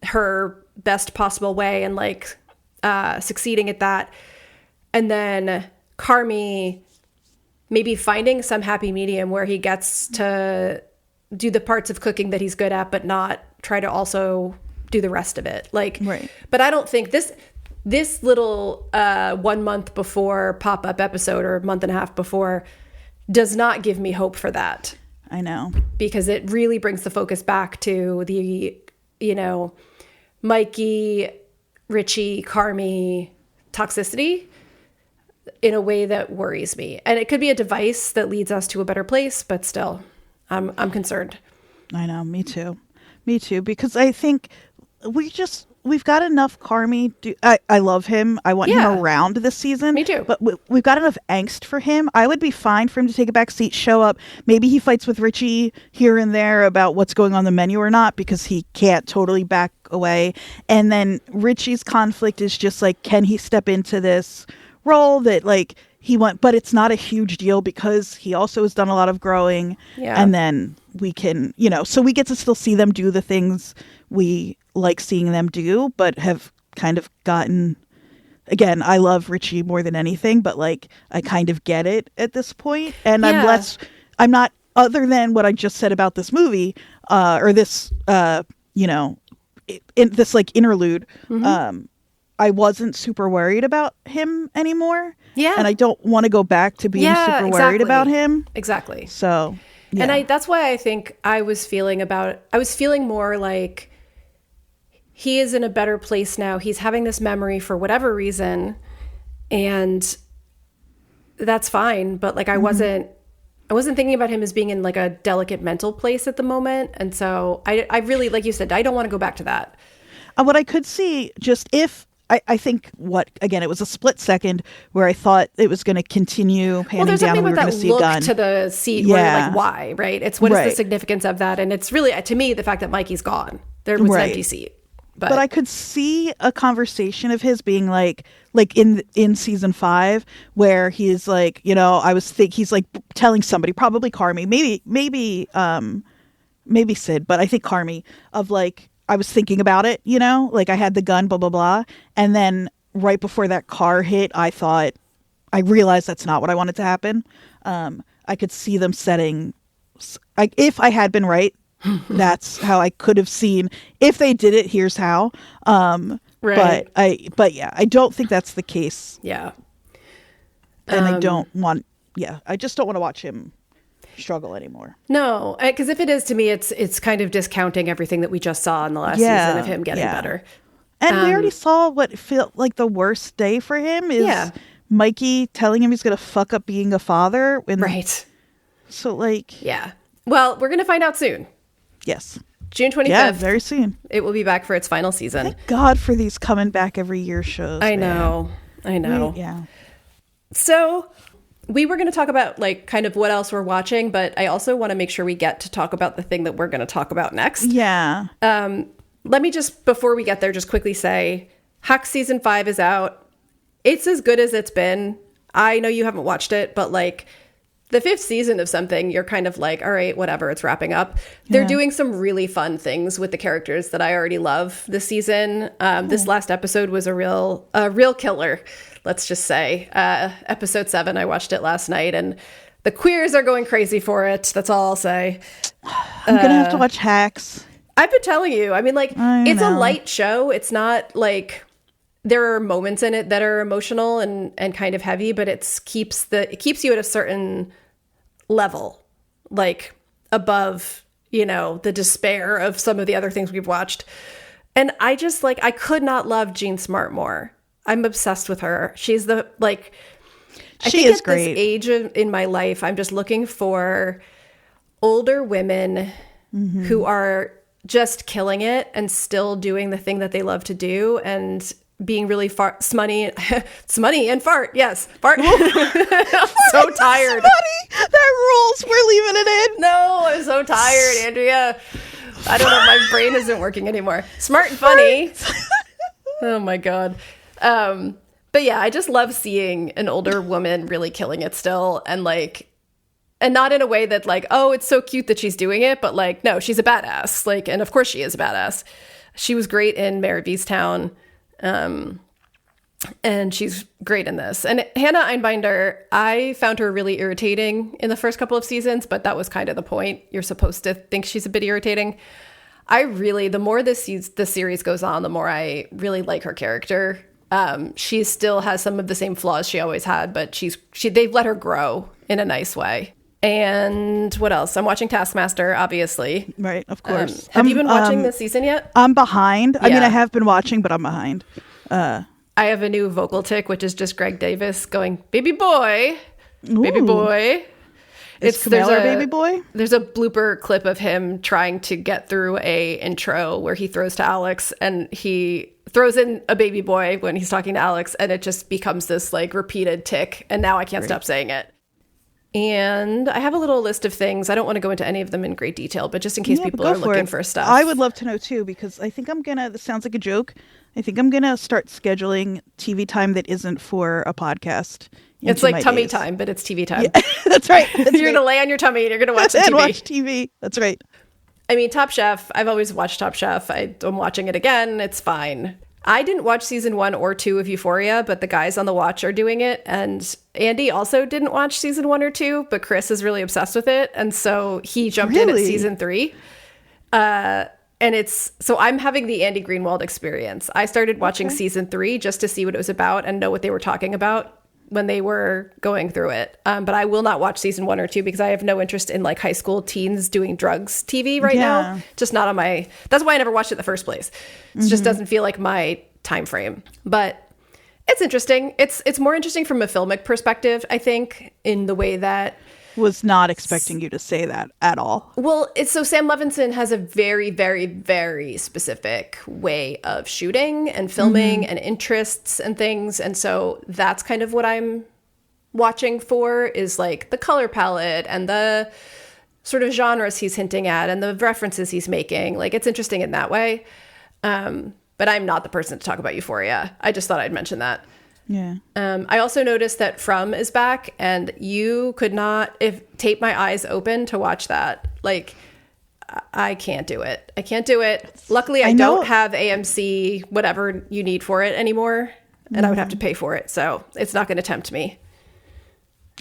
her best possible way and like succeeding at that. And then Carmi maybe finding some happy medium where he gets to do the parts of cooking that he's good at, but not try to also do the rest of it. Like, right. But I don't think this little 1 month before pop-up episode or a month and a half before does not give me hope for that. I know. Because it really brings the focus back to the, Mikey, Richie, Carmi toxicity in a way that worries me. And it could be a device that leads us to a better place, but still, I'm concerned. I know, me too. Me too, because I think we've got enough Carmi. I love him. I want him around this season. Me too. But we've got enough angst for him. I would be fine for him to take a back seat, show up. Maybe he fights with Richie here and there about what's going on the menu or not, because he can't totally back away. And then Richie's conflict is just like, can he step into this role that like he went, but it's not a huge deal because he also has done a lot of growing. Yeah. And then we can, so we get to still see them do the things we like seeing them do, but have kind of gotten, again, I love Richie more than anything, but like I kind of get it at this point. And I'm not, other than what I just said about this movie, or this, in this like interlude, I wasn't super worried about him anymore. Yeah. And I don't want to go back to being super worried about him. Exactly. So, yeah. And that's why I think I was feeling more like he is in a better place now. He's having this memory for whatever reason. And that's fine. But like, I wasn't thinking about him as being in like a delicate mental place at the moment. And so I really, like you said, I don't want to go back to that. What I could see just if, I think it was a split second where I thought it was going to continue panning down and we were going to see a gun. To the seat where you're like, why, right? It's what is the significance of that? And it's really, to me, the fact that Mikey's gone. There was an empty seat. But I could see a conversation of his being like in season 5 where he's like, he's like telling somebody, probably Carmi, maybe Sid, but I think Carmi, of like, I was thinking about it, like I had the gun, blah, blah, blah. And then right before that car hit, I realized that's not what I wanted to happen. I could see them setting if I had been right, that's how I could have seen. If they did it, here's how. Right. But yeah, I don't think that's the case. Yeah. And I just don't want to watch him struggle anymore. No, because if it is, to me, it's kind of discounting everything that we just saw in the last season of him getting better. And we already saw what felt like the worst day for him is Mikey telling him he's going to fuck up being a father. Right. So like... Yeah. Well, we're going to find out soon. Yes. June 25th. Yeah, very soon. It will be back for its final season. Thank God for these coming back every year shows. I know. Yeah. So we were going to talk about like kind of what else we're watching, but I also want to make sure we get to talk about the thing that we're going to talk about next. Yeah. Let me just, before we get there, just quickly say, Huck season 5 is out. It's as good as it's been. I know you haven't watched it, but like the 5th season of something, you're kind of like, all right, whatever, it's wrapping up. They're doing some really fun things with the characters that I already love this season. This last episode was a real killer, let's just say. Episode 7, I watched it last night, and the queers are going crazy for it. That's all I'll say. I'm going to have to watch Hacks. I've been telling you. I mean, like, it's a light show. It's not like there are moments in it that are emotional and kind of heavy, but it keeps you at a certain level, like above, the despair of some of the other things we've watched. And I just I could not love Jean Smart more. I'm obsessed with her. She's I think at great. This age in my life, I'm just looking for older women who are just killing it and still doing the thing that they love to do and being really smutty and fart. Yes, fart. I'm so tired. Smutty. That rules. We're leaving it in. No, I'm so tired, Andrea. I don't know. My brain isn't working anymore. Smart and funny. Oh my God. But yeah, I just love seeing an older woman really killing it still, and not in a way that oh, it's so cute that she's doing it, but no, she's a badass. And of course she is a badass. She was great in Mare of Easttown. And she's great in this. And Hannah Einbinder, I found her really irritating in the first couple of seasons, but that was kind of the point. You're supposed to think she's a bit irritating. The more the series goes on, the more I really like her character. She still has some of the same flaws she always had, but they've let her grow in a nice way. And what else? I'm watching Taskmaster, obviously. Right, of course. Have you been watching this season yet? I'm behind. Yeah. I mean, I have been watching, but I'm behind. I have a new vocal tick, which is just Greg Davis going, baby boy, baby boy. There's a baby boy? There's a blooper clip of him trying to get through a intro where he throws to Alex, and he throws in a baby boy when he's talking to Alex, and it just becomes this repeated tick, and now I can't stop saying it. And I have a little list of things. I don't want to go into any of them in great detail, but just in case people are looking for stuff. I would love to know too, because I think this sounds like a joke. I think I'm going to start scheduling TV time that isn't for a podcast. It's like tummy time, but it's TV time. Yeah, that's right. You're going to lay on your tummy and you're going to watch TV. And watch TV. That's right. I mean, Top Chef, I've always watched Top Chef. I'm watching it again. It's fine. I didn't watch season 1 or 2 of Euphoria, but the guys on the watch are doing it. And Andy also didn't watch season 1 or 2, but Chris is really obsessed with it. And so he jumped in at season 3. So I'm having the Andy Greenwald experience. I started watching season 3 just to see what it was about and know what they were talking about when they were going through it. But I will not watch season 1 or 2 because I have no interest in high school teens doing drugs TV right now. Just not on my, that's why I never watched it in the first place. It just doesn't feel like my time frame, but it's interesting. It's more interesting from a filmic perspective, I think, in the way that was not expecting you to say that at all. Well, so Sam Levinson has a very, very, very specific way of shooting and filming and interests and things. And so that's kind of what I'm watching for, is the color palette and the sort of genres he's hinting at and the references he's making. It's interesting in that way. But I'm not the person to talk about Euphoria. I just thought I'd mention that. Yeah. I also noticed that From is back, and you could not tape my eyes open to watch that. I can't do it. I can't do it. Luckily, I don't have AMC, whatever you need for it anymore, and I would have to pay for it. So it's not going to tempt me.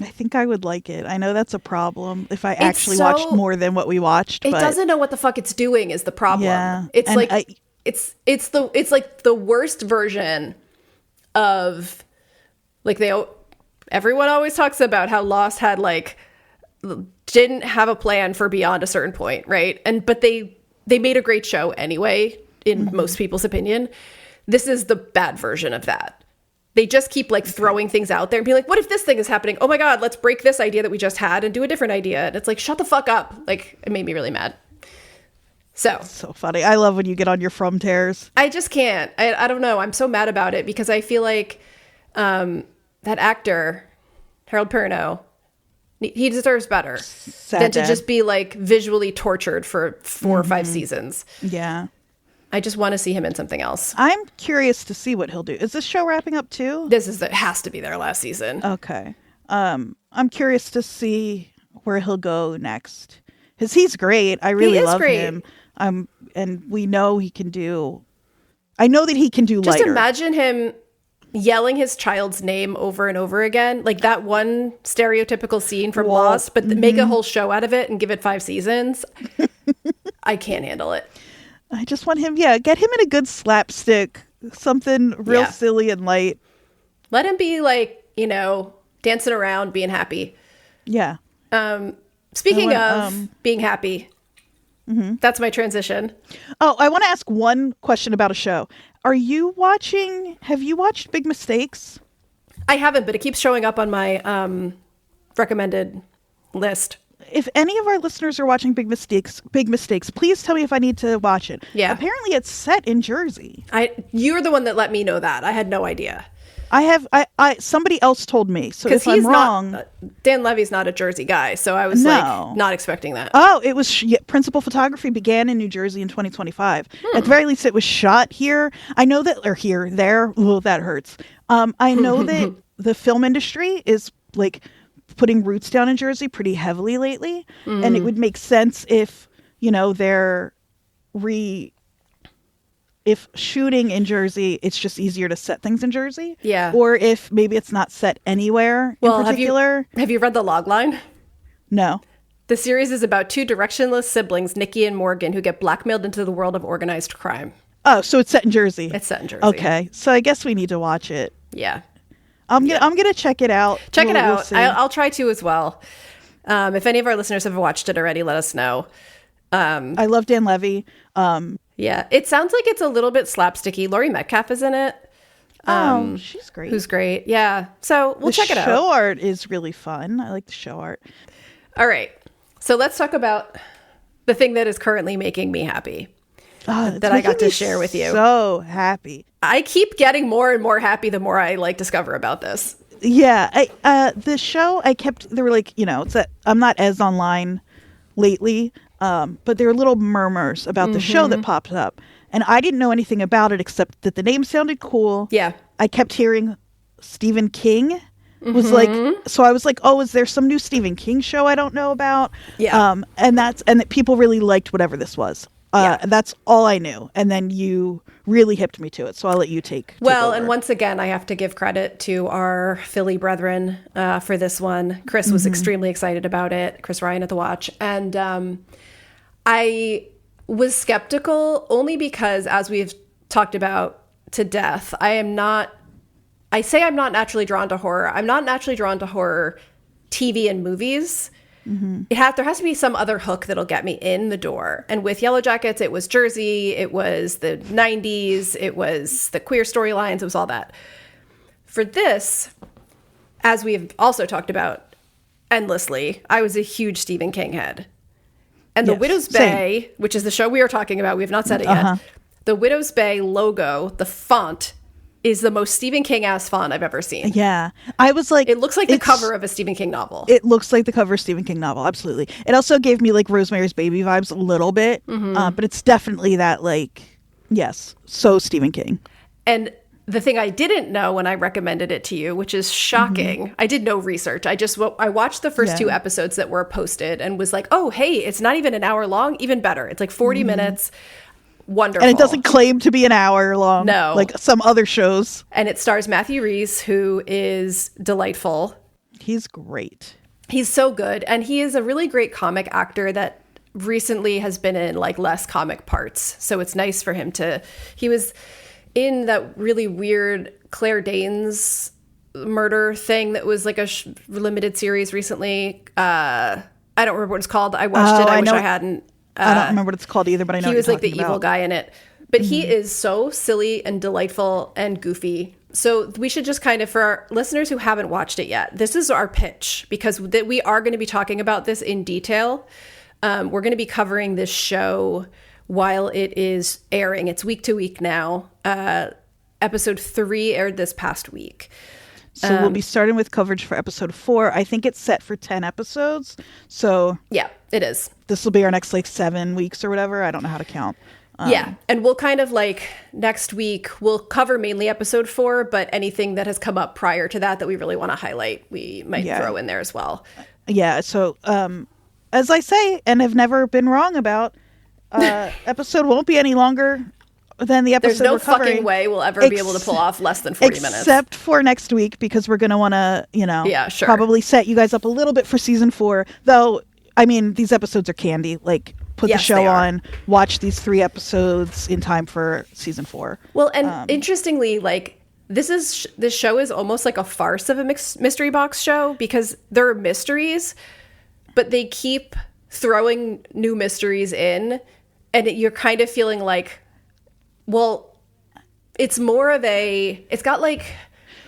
I think I would like it. I know that's a problem if I actually watched more than what we watched. It doesn't know what the fuck it's doing is the problem. Yeah. It's and like it's like the worst version of like everyone always talks about how Lost had like didn't have a plan for beyond a certain point, right? But they made a great show anyway, in most people's opinion. This is the bad version of that. They just keep like throwing things out there and be like, what if this thing is happening? Oh my God, let's break this idea that we just had and do a different idea. And it's like, shut the fuck up. Like, it made me really mad. So funny. I love when you get on your from tears. I just can't. I don't know. I'm so mad about it because I feel like that actor, Harold Perrineau, he deserves better than to just be like visually tortured for 4 or 5 seasons. Yeah. I just want to see him in something else. I'm curious to see what he'll do. Is this show wrapping up too? It has to be their last season. Okay. I'm curious to see where he'll go next. Because he's great. I really love him. And we know he can do... I know that he can do lighter. Just imagine him yelling his child's name over and over again. Like that one stereotypical scene from Lost, but make a whole show out of it and give it 5 seasons. I can't handle it. I just want him, get him in a good slapstick, something real silly and light. Let him be like, dancing around, being happy. Yeah. Speaking of being happy, that's my transition. Oh, I want to ask one question about a show. Have you watched Big Mistakes? I haven't, but it keeps showing up on my recommended list. If any of our listeners are watching Big Mistakes, please tell me if I need to watch it. Yeah. Apparently it's set in Jersey. You're the one that let me know that. I had no idea. Somebody else told me. So if I'm wrong. Dan Levy's not a Jersey guy. So I was not expecting that. Oh, it was principal photography began in New Jersey in 2025. At the very least, it was shot here. I know that, or here, there. Oh, that hurts. I know that the film industry is like putting roots down in Jersey pretty heavily lately. And it would make sense if, if shooting in Jersey, it's just easier to set things in Jersey. Yeah. Or if maybe it's not set anywhere in particular. Have you read the logline? No. The series is about 2 directionless siblings, Nikki and Morgan, who get blackmailed into the world of organized crime. Oh, so it's set in Jersey. It's set in Jersey. Okay. So I guess we need to watch it. Yeah. I'm gonna check it out. Check it out. I'll try to as well. If any of our listeners have watched it already, let us know. I love Dan Levy. Yeah, it sounds like it's a little bit slapsticky. Laurie Metcalf is in it. She's great. Who's great. Yeah. So we'll check it out. The show art is really fun. I like the show art. All right. So let's talk about the thing that is currently making me happy. That I got to share with you. So happy. I keep getting more and more happy the more I discover about this. Yeah. The show there were like, it's that I'm not as online lately. But there were little murmurs about the show that popped up. And I didn't know anything about it except that the name sounded cool. Yeah. I kept hearing Stephen King was like, so I was like, oh, is there some new Stephen King show I don't know about? Yeah. And that people really liked whatever this was. That's all I knew. And then you really hipped me to it. So I'll let you take over. And once again, I have to give credit to our Philly brethren for this one. Chris was extremely excited about it. Chris Ryan at The Watch. And I was skeptical only because, as we've talked about to death, I'm not naturally drawn to horror. I'm not naturally drawn to horror TV and movies. There has to be some other hook that'll get me in the door. And with Yellow Jackets, it was Jersey, it was the 90s, it was the queer storylines, it was all that. For this, as we've also talked about endlessly, I was a huge Stephen King head. And The Widow's Bay, which is the show we are talking about, we have not said it yet. The Widow's Bay logo, the font, is the most Stephen King-ass font I've ever seen. Yeah. I was like... It looks like the cover of a Stephen King novel. It looks like the cover of a Stephen King novel, absolutely. It also gave me like Rosemary's Baby vibes a little bit, but it's definitely that so Stephen King. And the thing I didn't know when I recommended it to you, which is shocking, I did no research. I watched the first 2 episodes that were posted and was like, oh, hey, it's not even an hour long, even better. It's like 40 minutes. Wonderful. And it doesn't claim to be an hour long. No. Like some other shows. And it stars Matthew Rhys, who is delightful. He's great. He's so good. And he is a really great comic actor that recently has been in like less comic parts. So it's nice for him he was in that really weird Claire Danes murder thing that was like a limited series recently. I don't remember what it's called. I watched it. I wish I hadn't. I don't remember what it's called either, but I know he was like the about. Evil guy in it. But he is so silly and delightful and goofy. So we should just kind of, for our listeners who haven't watched it yet, this is our pitch, because we are going to be talking about this in detail. We're going to be covering this show while it is airing. It's week to week now. Episode 3 aired this past week. So we'll be starting with coverage for episode 4. I think it's set for 10 episodes. So yeah, it is. This will be our next 7 weeks or whatever. I don't know how to count. Yeah. And we'll kind of next week, we'll cover mainly episode 4, but anything that has come up prior to that we really want to highlight, we might throw in there as well. Yeah. So as I say, and have never been wrong about, episode won't be any longer than the episode There's no we're covering. fucking way we'll ever be able to pull off less than 40 minutes. Except for next week, because we're going to want to, probably set you guys up a little bit for season 4. Though, I mean, these episodes are candy. Put the show on, watch these 3 episodes in time for season 4. Well, and interestingly, this show is almost like a farce of a mystery box show, because there are mysteries, but they keep throwing new mysteries in, and you're kind of feeling like, well, it's more of it's got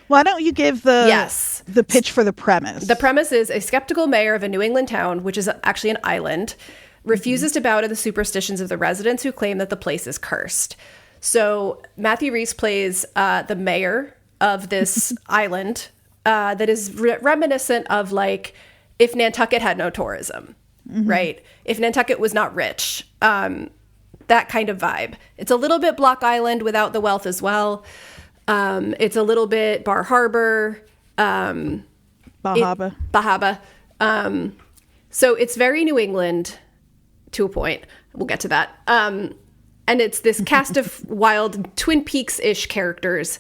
why don't you give the pitch for the premise? The premise is a skeptical mayor of a New England town, which is actually an island, refuses to bow to the superstitions of the residents who claim that the place is cursed. So Matthew Rhys plays the mayor of this island that is reminiscent of if Nantucket had no tourism, right? If Nantucket was not rich, that kind of vibe. It's a little bit Block Island without the wealth as well. It's a little bit Bar Harbor. Bahaba. So it's very New England to a point. We'll get to that. And it's this cast of wild Twin Peaks-ish characters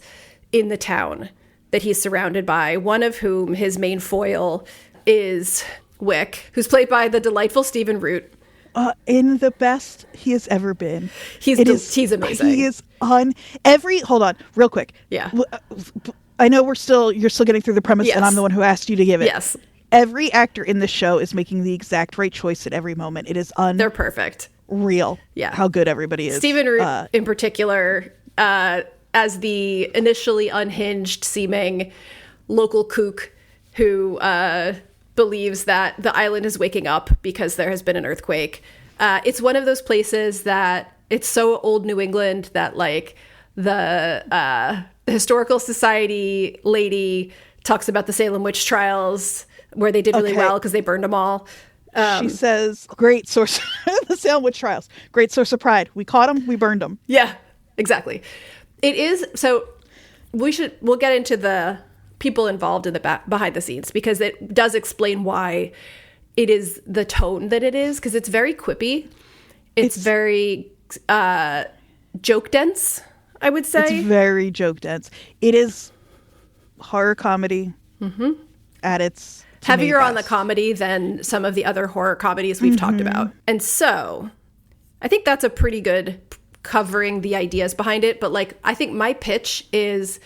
in the town that he's surrounded by, one of whom his main foil is Wick, who's played by the delightful Stephen Root. In the best he has ever been. He's amazing. He is hold on, real quick. Yeah. I know you're still getting through the premise, and I'm the one who asked you to give it. Yes. Every actor in the show is making the exact right choice at every moment. It is they're perfect. Real. Yeah. How good everybody is. Stephen Root, in particular, as the initially unhinged seeming local kook who believes that the island is waking up because there has been an earthquake. It's one of those places that it's so old New England that the historical society lady talks about the Salem witch trials where they did really well because they burned them all. She says, great source, the Salem witch trials, great source of pride. We caught them, we burned them. Yeah, exactly. It is. So we'll get into the people involved in the behind the scenes, because it does explain why it is the tone that it is, because it's very quippy. It's very joke dense, I would say. It's very joke dense. It is horror comedy at its heavier on the comedy than some of the other horror comedies we've talked about. And so I think that's a pretty good covering the ideas behind it. But I think my pitch is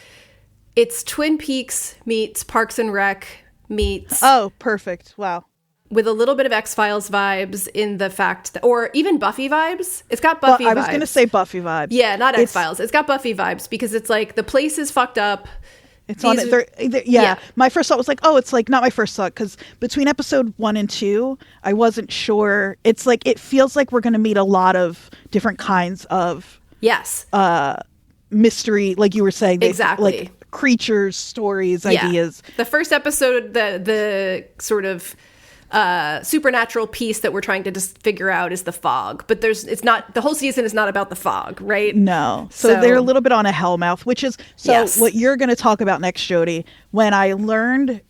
it's Twin Peaks meets Parks and Rec meets... Oh, perfect. Wow. With a little bit of X-Files vibes in the fact that... Or even Buffy vibes. It's got Buffy vibes. I was going to say Buffy vibes. Yeah, not X-Files. It's got Buffy vibes because it's the place is fucked up. It's on it. Yeah. My first thought was it's not my first thought, because between episode 1 and 2, I wasn't sure. It's it feels like we're going to meet a lot of different kinds of... Yes. Mystery, like you were saying. Exactly. Creatures, stories, ideas. The first episode, the sort of supernatural piece that we're trying to just figure out is the fog. But it's not, the whole season is not about the fog, right? No. So they're a little bit on a hellmouth, which is what you're going to talk about next, Jodie. When I learned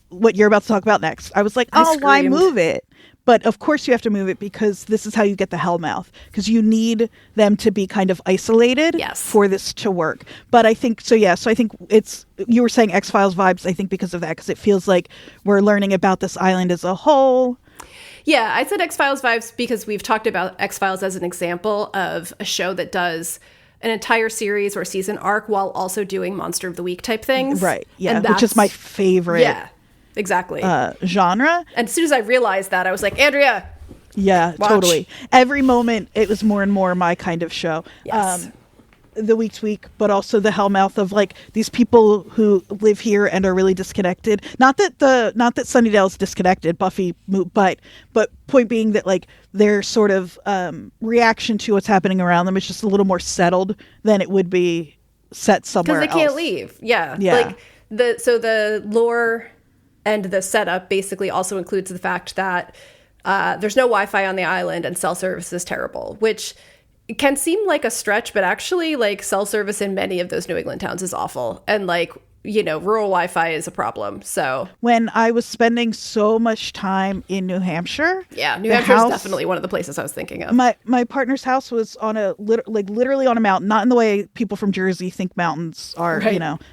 what you're about to talk about next, I was like, why move it? But of course you have to move it because this is how you get the Hellmouth, because you need them to be kind of isolated for this to work. But I think, so I think you were saying X-Files vibes, I think because of that, because it feels like we're learning about this island as a whole. Yeah, I said X-Files vibes because we've talked about X-Files as an example of a show that does an entire series or season arc while also doing Monster of the Week type things. Right, yeah, which is my favorite. Yeah, exactly. Genre. And as soon as I realized that, I was like, Andrea, yeah, watch. Totally. Every moment, it was more and more my kind of show. Yes. The Week to Week, but also the Hellmouth of like these people who live here and are really disconnected. Not that Sunnydale's disconnected, Buffy, but point being that like their sort of reaction to what's happening around them is just a little more settled than it would be set somewhere else. Because they can't leave. Yeah. Like the lore and the setup basically also includes the fact that there's no Wi-Fi on the island and cell service is terrible, which it can seem like a stretch, but actually like cell service in many of those New England towns is awful. And like, rural Wi-Fi is a problem. So when I was spending so much time in New Hampshire. Yeah, New Hampshire is definitely one of the places I was thinking of. My partner's house was on literally on a mountain, not in the way people from Jersey think mountains are,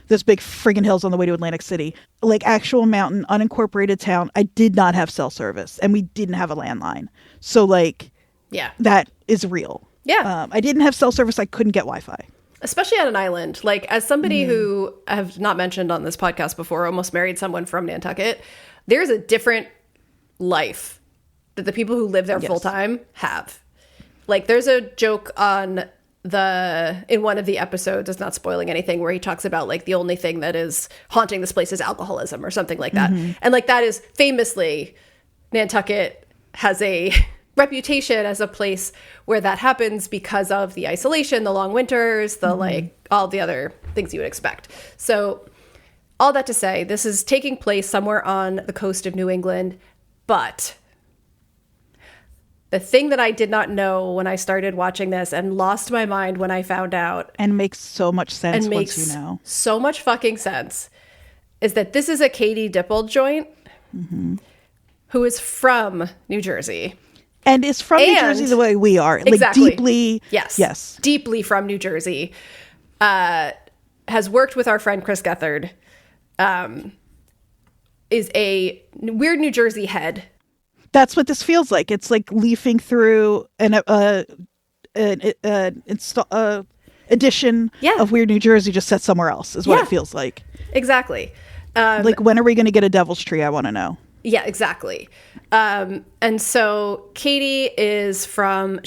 those big friggin' hills on the way to Atlantic City. Like actual mountain, unincorporated town. I did not have cell service and we didn't have a landline. So like, that is real. Yeah. I didn't have cell service. I couldn't get Wi-Fi. Especially on an island. Like, as somebody who I have not mentioned on this podcast before, almost married someone from Nantucket, there's a different life that the people who live there full time have. Like, there's a joke in one of the episodes, it's not spoiling anything, where he talks about, like, the only thing that is haunting this place is alcoholism or something like that. And, like, that is famously, Nantucket has a reputation as a place where that happens because of the isolation, the long winters, the like all the other things you would expect. So all that to say, this is taking place somewhere on the coast of New England, but the thing that I did not know when I started watching this and lost my mind when I found out, and makes so much sense once you know, so much fucking sense, is that this is a Katie Dippold joint who is from New Jersey. And is from New Jersey the way we are. Exactly. Like deeply. Yes. Deeply from New Jersey. Has worked with our friend Chris Gethard. Is a weird New Jersey head. That's what this feels like. It's like leafing through an edition of Weird New Jersey just set somewhere else is what it feels like. Exactly. Like, when are we going to get a Devil's Tree? I want to know. Yeah, exactly. And so Katie is known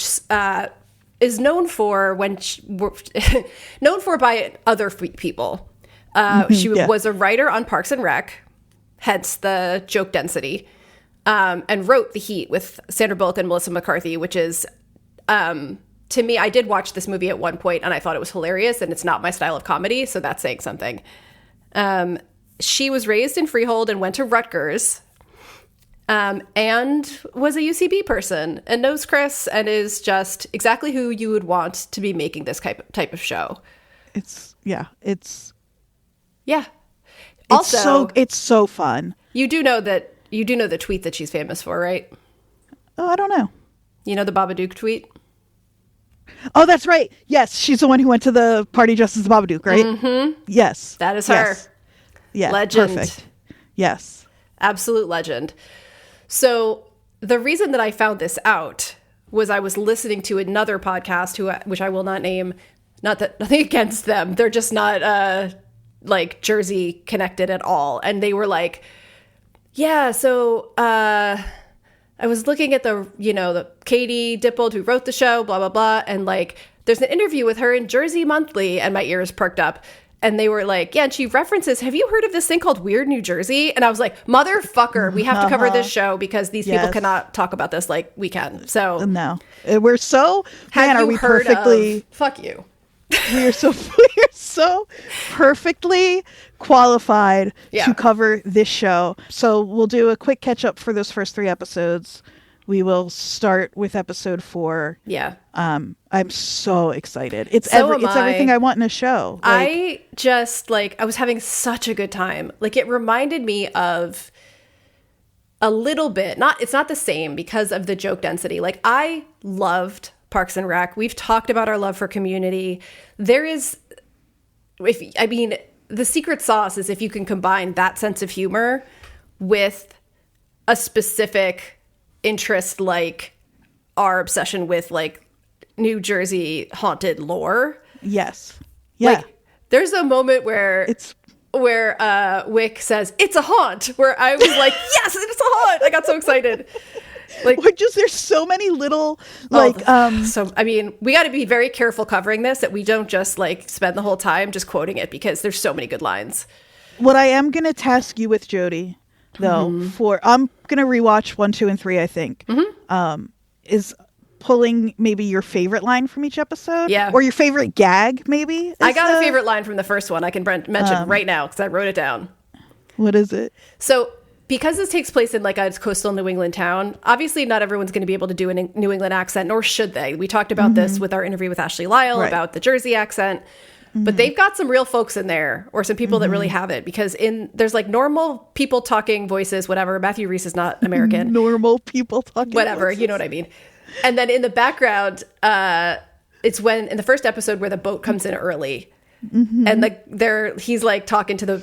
for known for by other people. She was a writer on Parks and Rec, hence the joke density, and wrote The Heat with Sandra Bullock and Melissa McCarthy, which is, to me, I did watch this movie at one point and I thought it was hilarious, and it's not my style of comedy, so that's saying something. She was raised in Freehold and went to Rutgers. And was a UCB person and knows Chris and is just exactly who you would want to be making this type of show. Also, it's so fun. You do know the tweet that she's famous for, right? Oh, I don't know. You know the Babadook tweet? Oh, that's right. Yes, she's the one who went to the party dressed as the Babadook, right? Mm-hmm. Yes. That is her. Yeah. Legend. Perfect. Yes. Absolute legend. So the reason that I found this out was I was listening to another podcast which I will not name, nothing against them. They're just not like Jersey connected at all. And they were like, yeah, so I was looking at the Katie Dippold who wrote the show, blah, blah, blah. And like, there's an interview with her in Jersey Monthly, and my ears perked up. And they were like, yeah, and she references, have you heard of this thing called Weird New Jersey? And I was like, motherfucker, we have to cover this show because these people cannot talk about this like we can. So no, we're so, man, are we perfectly, fuck you. we are so perfectly qualified to cover this show. So we'll do a quick catch up for those first 3 episodes. We will start with episode 4. Yeah. I'm so excited. It's everything I want in a show. I just I was having such a good time. Like, it reminded me of a little bit, it's not the same because of the joke density. Like, I loved Parks and Rec. We've talked about our love for Community. The secret sauce is if you can combine that sense of humor with a specific interest, like our obsession with like New Jersey haunted lore. Yes. Yeah. Like, there's a moment where Wick says, "It's a haunt," where I was like, yes, it's a haunt. I got so excited. Like, there's so many little so I mean, we got to be very careful covering this, that we don't just like spend the whole time just quoting it, because there's so many good lines. What I am going to task you with, Jodie, though, I'm going to rewatch 1, 2, and 3, I think, is pulling maybe your favorite line from each episode, or your favorite gag, maybe. I got a favorite line from the first one I can mention right now because I wrote it down. What is it? So, because this takes place in like a coastal New England town, obviously not everyone's going to be able to do a New England accent, nor should they. We talked about this with our interview with Ashley Lyle about the Jersey accent, but they've got some real folks in there, or some people that really have it, because there's like normal people talking voices, whatever. Matthew Rhys is not American. Normal people talking whatever, voices. You know what I mean. And then in the background, it's when in the first episode where the boat comes in early. And he's like talking to the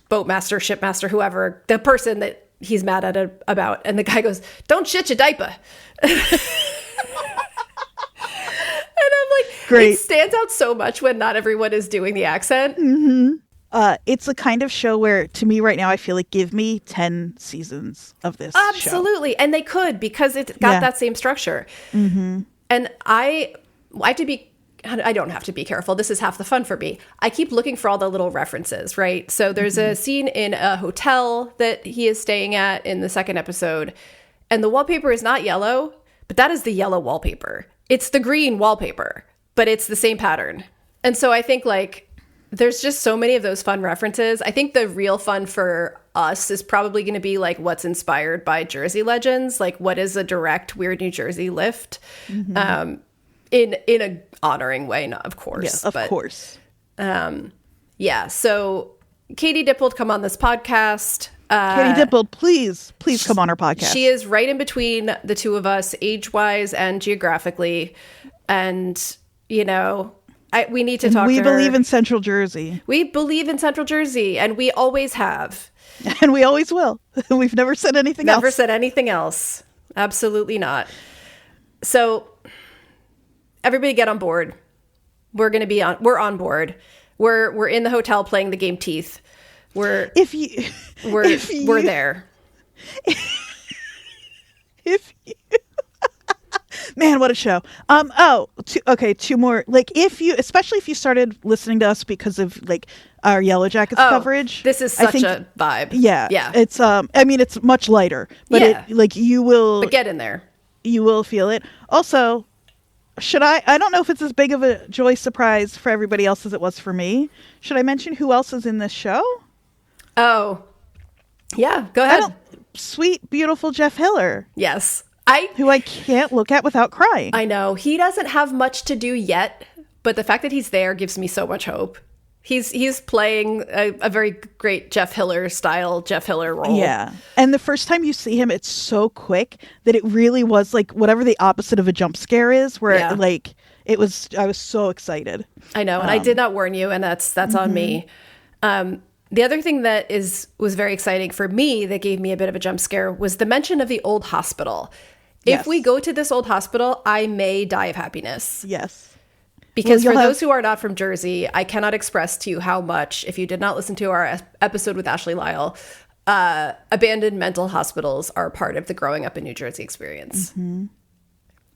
boatmaster, shipmaster, whoever, the person that he's mad at about. And the guy goes, "Don't shit your diaper." And I'm like, great. It stands out so much when not everyone is doing the accent. It's a kind of show where, to me right now, I feel like give me 10 seasons of this Absolutely. show. And they could, because it's got that same structure. And I have to be, I don't have to be careful. This is half the fun for me. I keep looking for all the little references, right? So there's a scene in a hotel that he is staying at in the second episode, and the wallpaper is not yellow, but that is the yellow wallpaper. It's the green wallpaper, but it's the same pattern. And so I think like there's just so many of those fun references. I think the real fun for us is probably going to be like what's inspired by Jersey legends, like what is a direct Weird New Jersey lift. In a honoring way, not of course. Yeah, of course. So Katie Dippold, come on this podcast. Katie Dippold, please come on our podcast. She is right in between the two of us, age-wise and geographically. And, you know, we need to talk to her. We believe in Central Jersey. We believe in Central Jersey, and we always have. And we always will. We've never said anything else. Never said anything else. Absolutely not. So everybody get on board. We're on board. We're in the hotel playing the game Teeth. We're there. Man, what a show. Two more. Like especially if you started listening to us because of like our Yellow Jackets coverage. This is such a vibe. Yeah. Yeah. It's it's much lighter, but you will get in there. You will feel it. Also, I don't know if it's as big of a joy surprise for everybody else as it was for me. Should I mention who else is in this show? Oh, yeah, go ahead. Sweet, beautiful Jeff Hiller. Yes. Who I can't look at without crying. I know. He doesn't have much to do yet, but the fact that he's there gives me so much hope. He's playing a very great Jeff Hiller role. Yeah. And the first time you see him, it's so quick that it really was like whatever the opposite of a jump scare is, where I was so excited. I know. And I did not warn you, and that's on me. The other thing that was very exciting for me that gave me a bit of a jump scare was the mention of the old hospital. Yes. If we go to this old hospital, I may die of happiness. Yes. Because for those who are not from Jersey, I cannot express to you how much, if you did not listen to our episode with Ashley Lyle, abandoned mental hospitals are part of the growing up in New Jersey experience. Mm-hmm.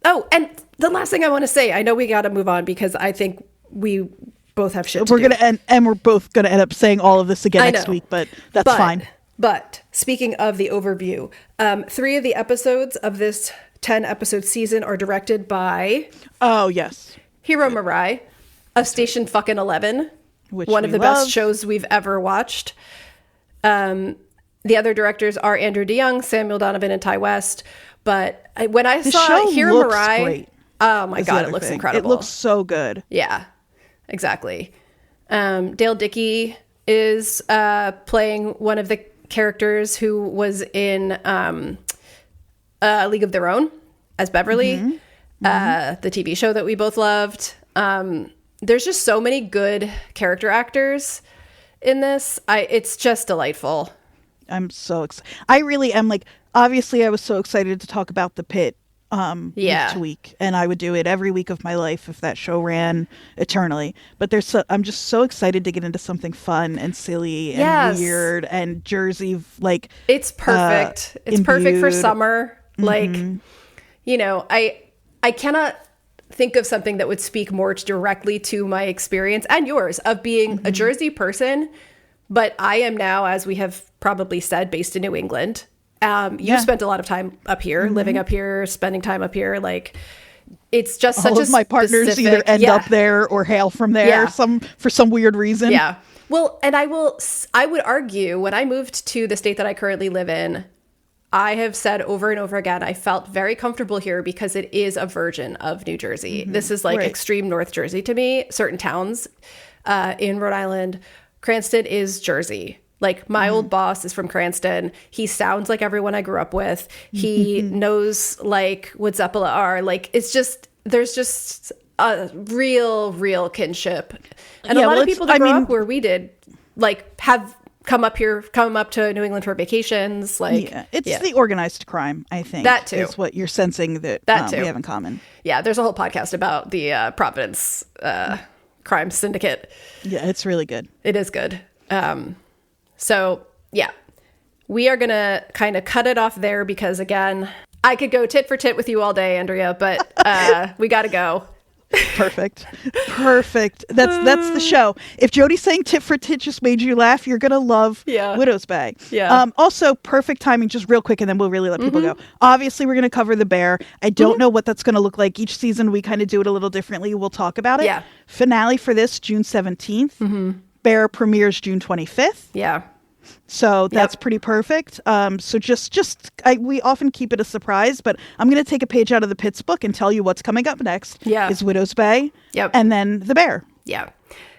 Oh, and the last thing I want to say, I know we got to move on because I think we both have shit to do. And we're both going to end up saying all of this again next week, but that's fine. But speaking of the overview, 3 of the episodes of this 10-episode season are directed by... Oh, yes. Hiro Murai of Station Fucking 11, one of the best shows we've ever watched. The other directors are Andrew DeYoung, Samuel Donovan, and Ty West. But when I saw Hiro Murai, great. Oh my God, it looks incredible. It looks so good. Yeah, exactly. Dale Dickey is playing one of the characters who was in League of Their Own as Beverly, the TV show that we both loved. There's just so many good character actors in this. It's just delightful. I'm so excited. I really am. Like, obviously I was so excited to talk about the Pitt week to week, and I would do it every week of my life if that show ran eternally. But I'm just so excited to get into something fun and silly and weird and Jersey, like, it's perfect. It's perfect for summer. Like, you know, I cannot think of something that would speak more directly to my experience and yours of being a Jersey person. But I am now, as we have probably said, based in New England. You spent a lot of time up here, living up here, spending time up here. Like, it's just such a my partners either end up there or hail from there for some weird reason. Yeah. Well, and I would argue when I moved to the state that I currently live in, I have said over and over again, I felt very comfortable here because it is a version of New Jersey. This is like extreme North Jersey to me. Certain towns in Rhode Island, Cranston is Jersey. Like, my old boss is from Cranston. He sounds like everyone I grew up with. He knows, like, what Zeppela are. Like, it's just, there's just a real kinship. And a lot of people that grew up where we did, like, have come up to New England for vacations. Like, it's the organized crime, I think. That too. Is what you're sensing that we have in common. Yeah, there's a whole podcast about the Providence crime syndicate. Yeah, it's really good. It is good. So, yeah, we are going to kind of cut it off there because, again, I could go tit for tit with you all day, Andrea, but we got to go. Perfect. That's the show. If Jodie saying tit for tit just made you laugh, you're going to love Widow's Bay. Yeah. Also, perfect timing, just real quick, and then we'll really let people go. Obviously, we're going to cover The Bear. I don't know what that's going to look like. Each season, we kind of do it a little differently. We'll talk about it. Yeah. Finale for this, June 17th. Bear premieres June 25th. Yeah. So that's pretty perfect. So we often keep it a surprise, but I'm going to take a page out of the Pitt's book and tell you what's coming up next. Yeah. Is Widow's Bay. Yep. And then The Bear. Yeah.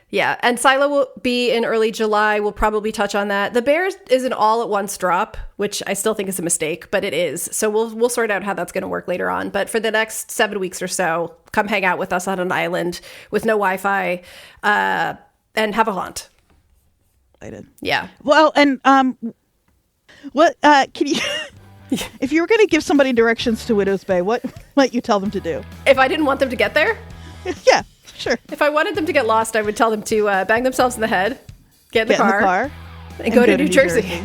Yeah. And Silo will be in early July. We'll probably touch on that. The Bear is an all-at-once drop, which I still think is a mistake, but it is. So we'll sort out how that's going to work later on. But for the next 7 weeks or so, come hang out with us on an island with no Wi-Fi and have a haunt. Yeah. Well, and what can you if you were going to give somebody directions to Widow's Bay, what might you tell them to do? If I didn't want them to get there? Yeah, sure. If I wanted them to get lost, I would tell them to bang themselves in the head, get in the car and go to New Jersey.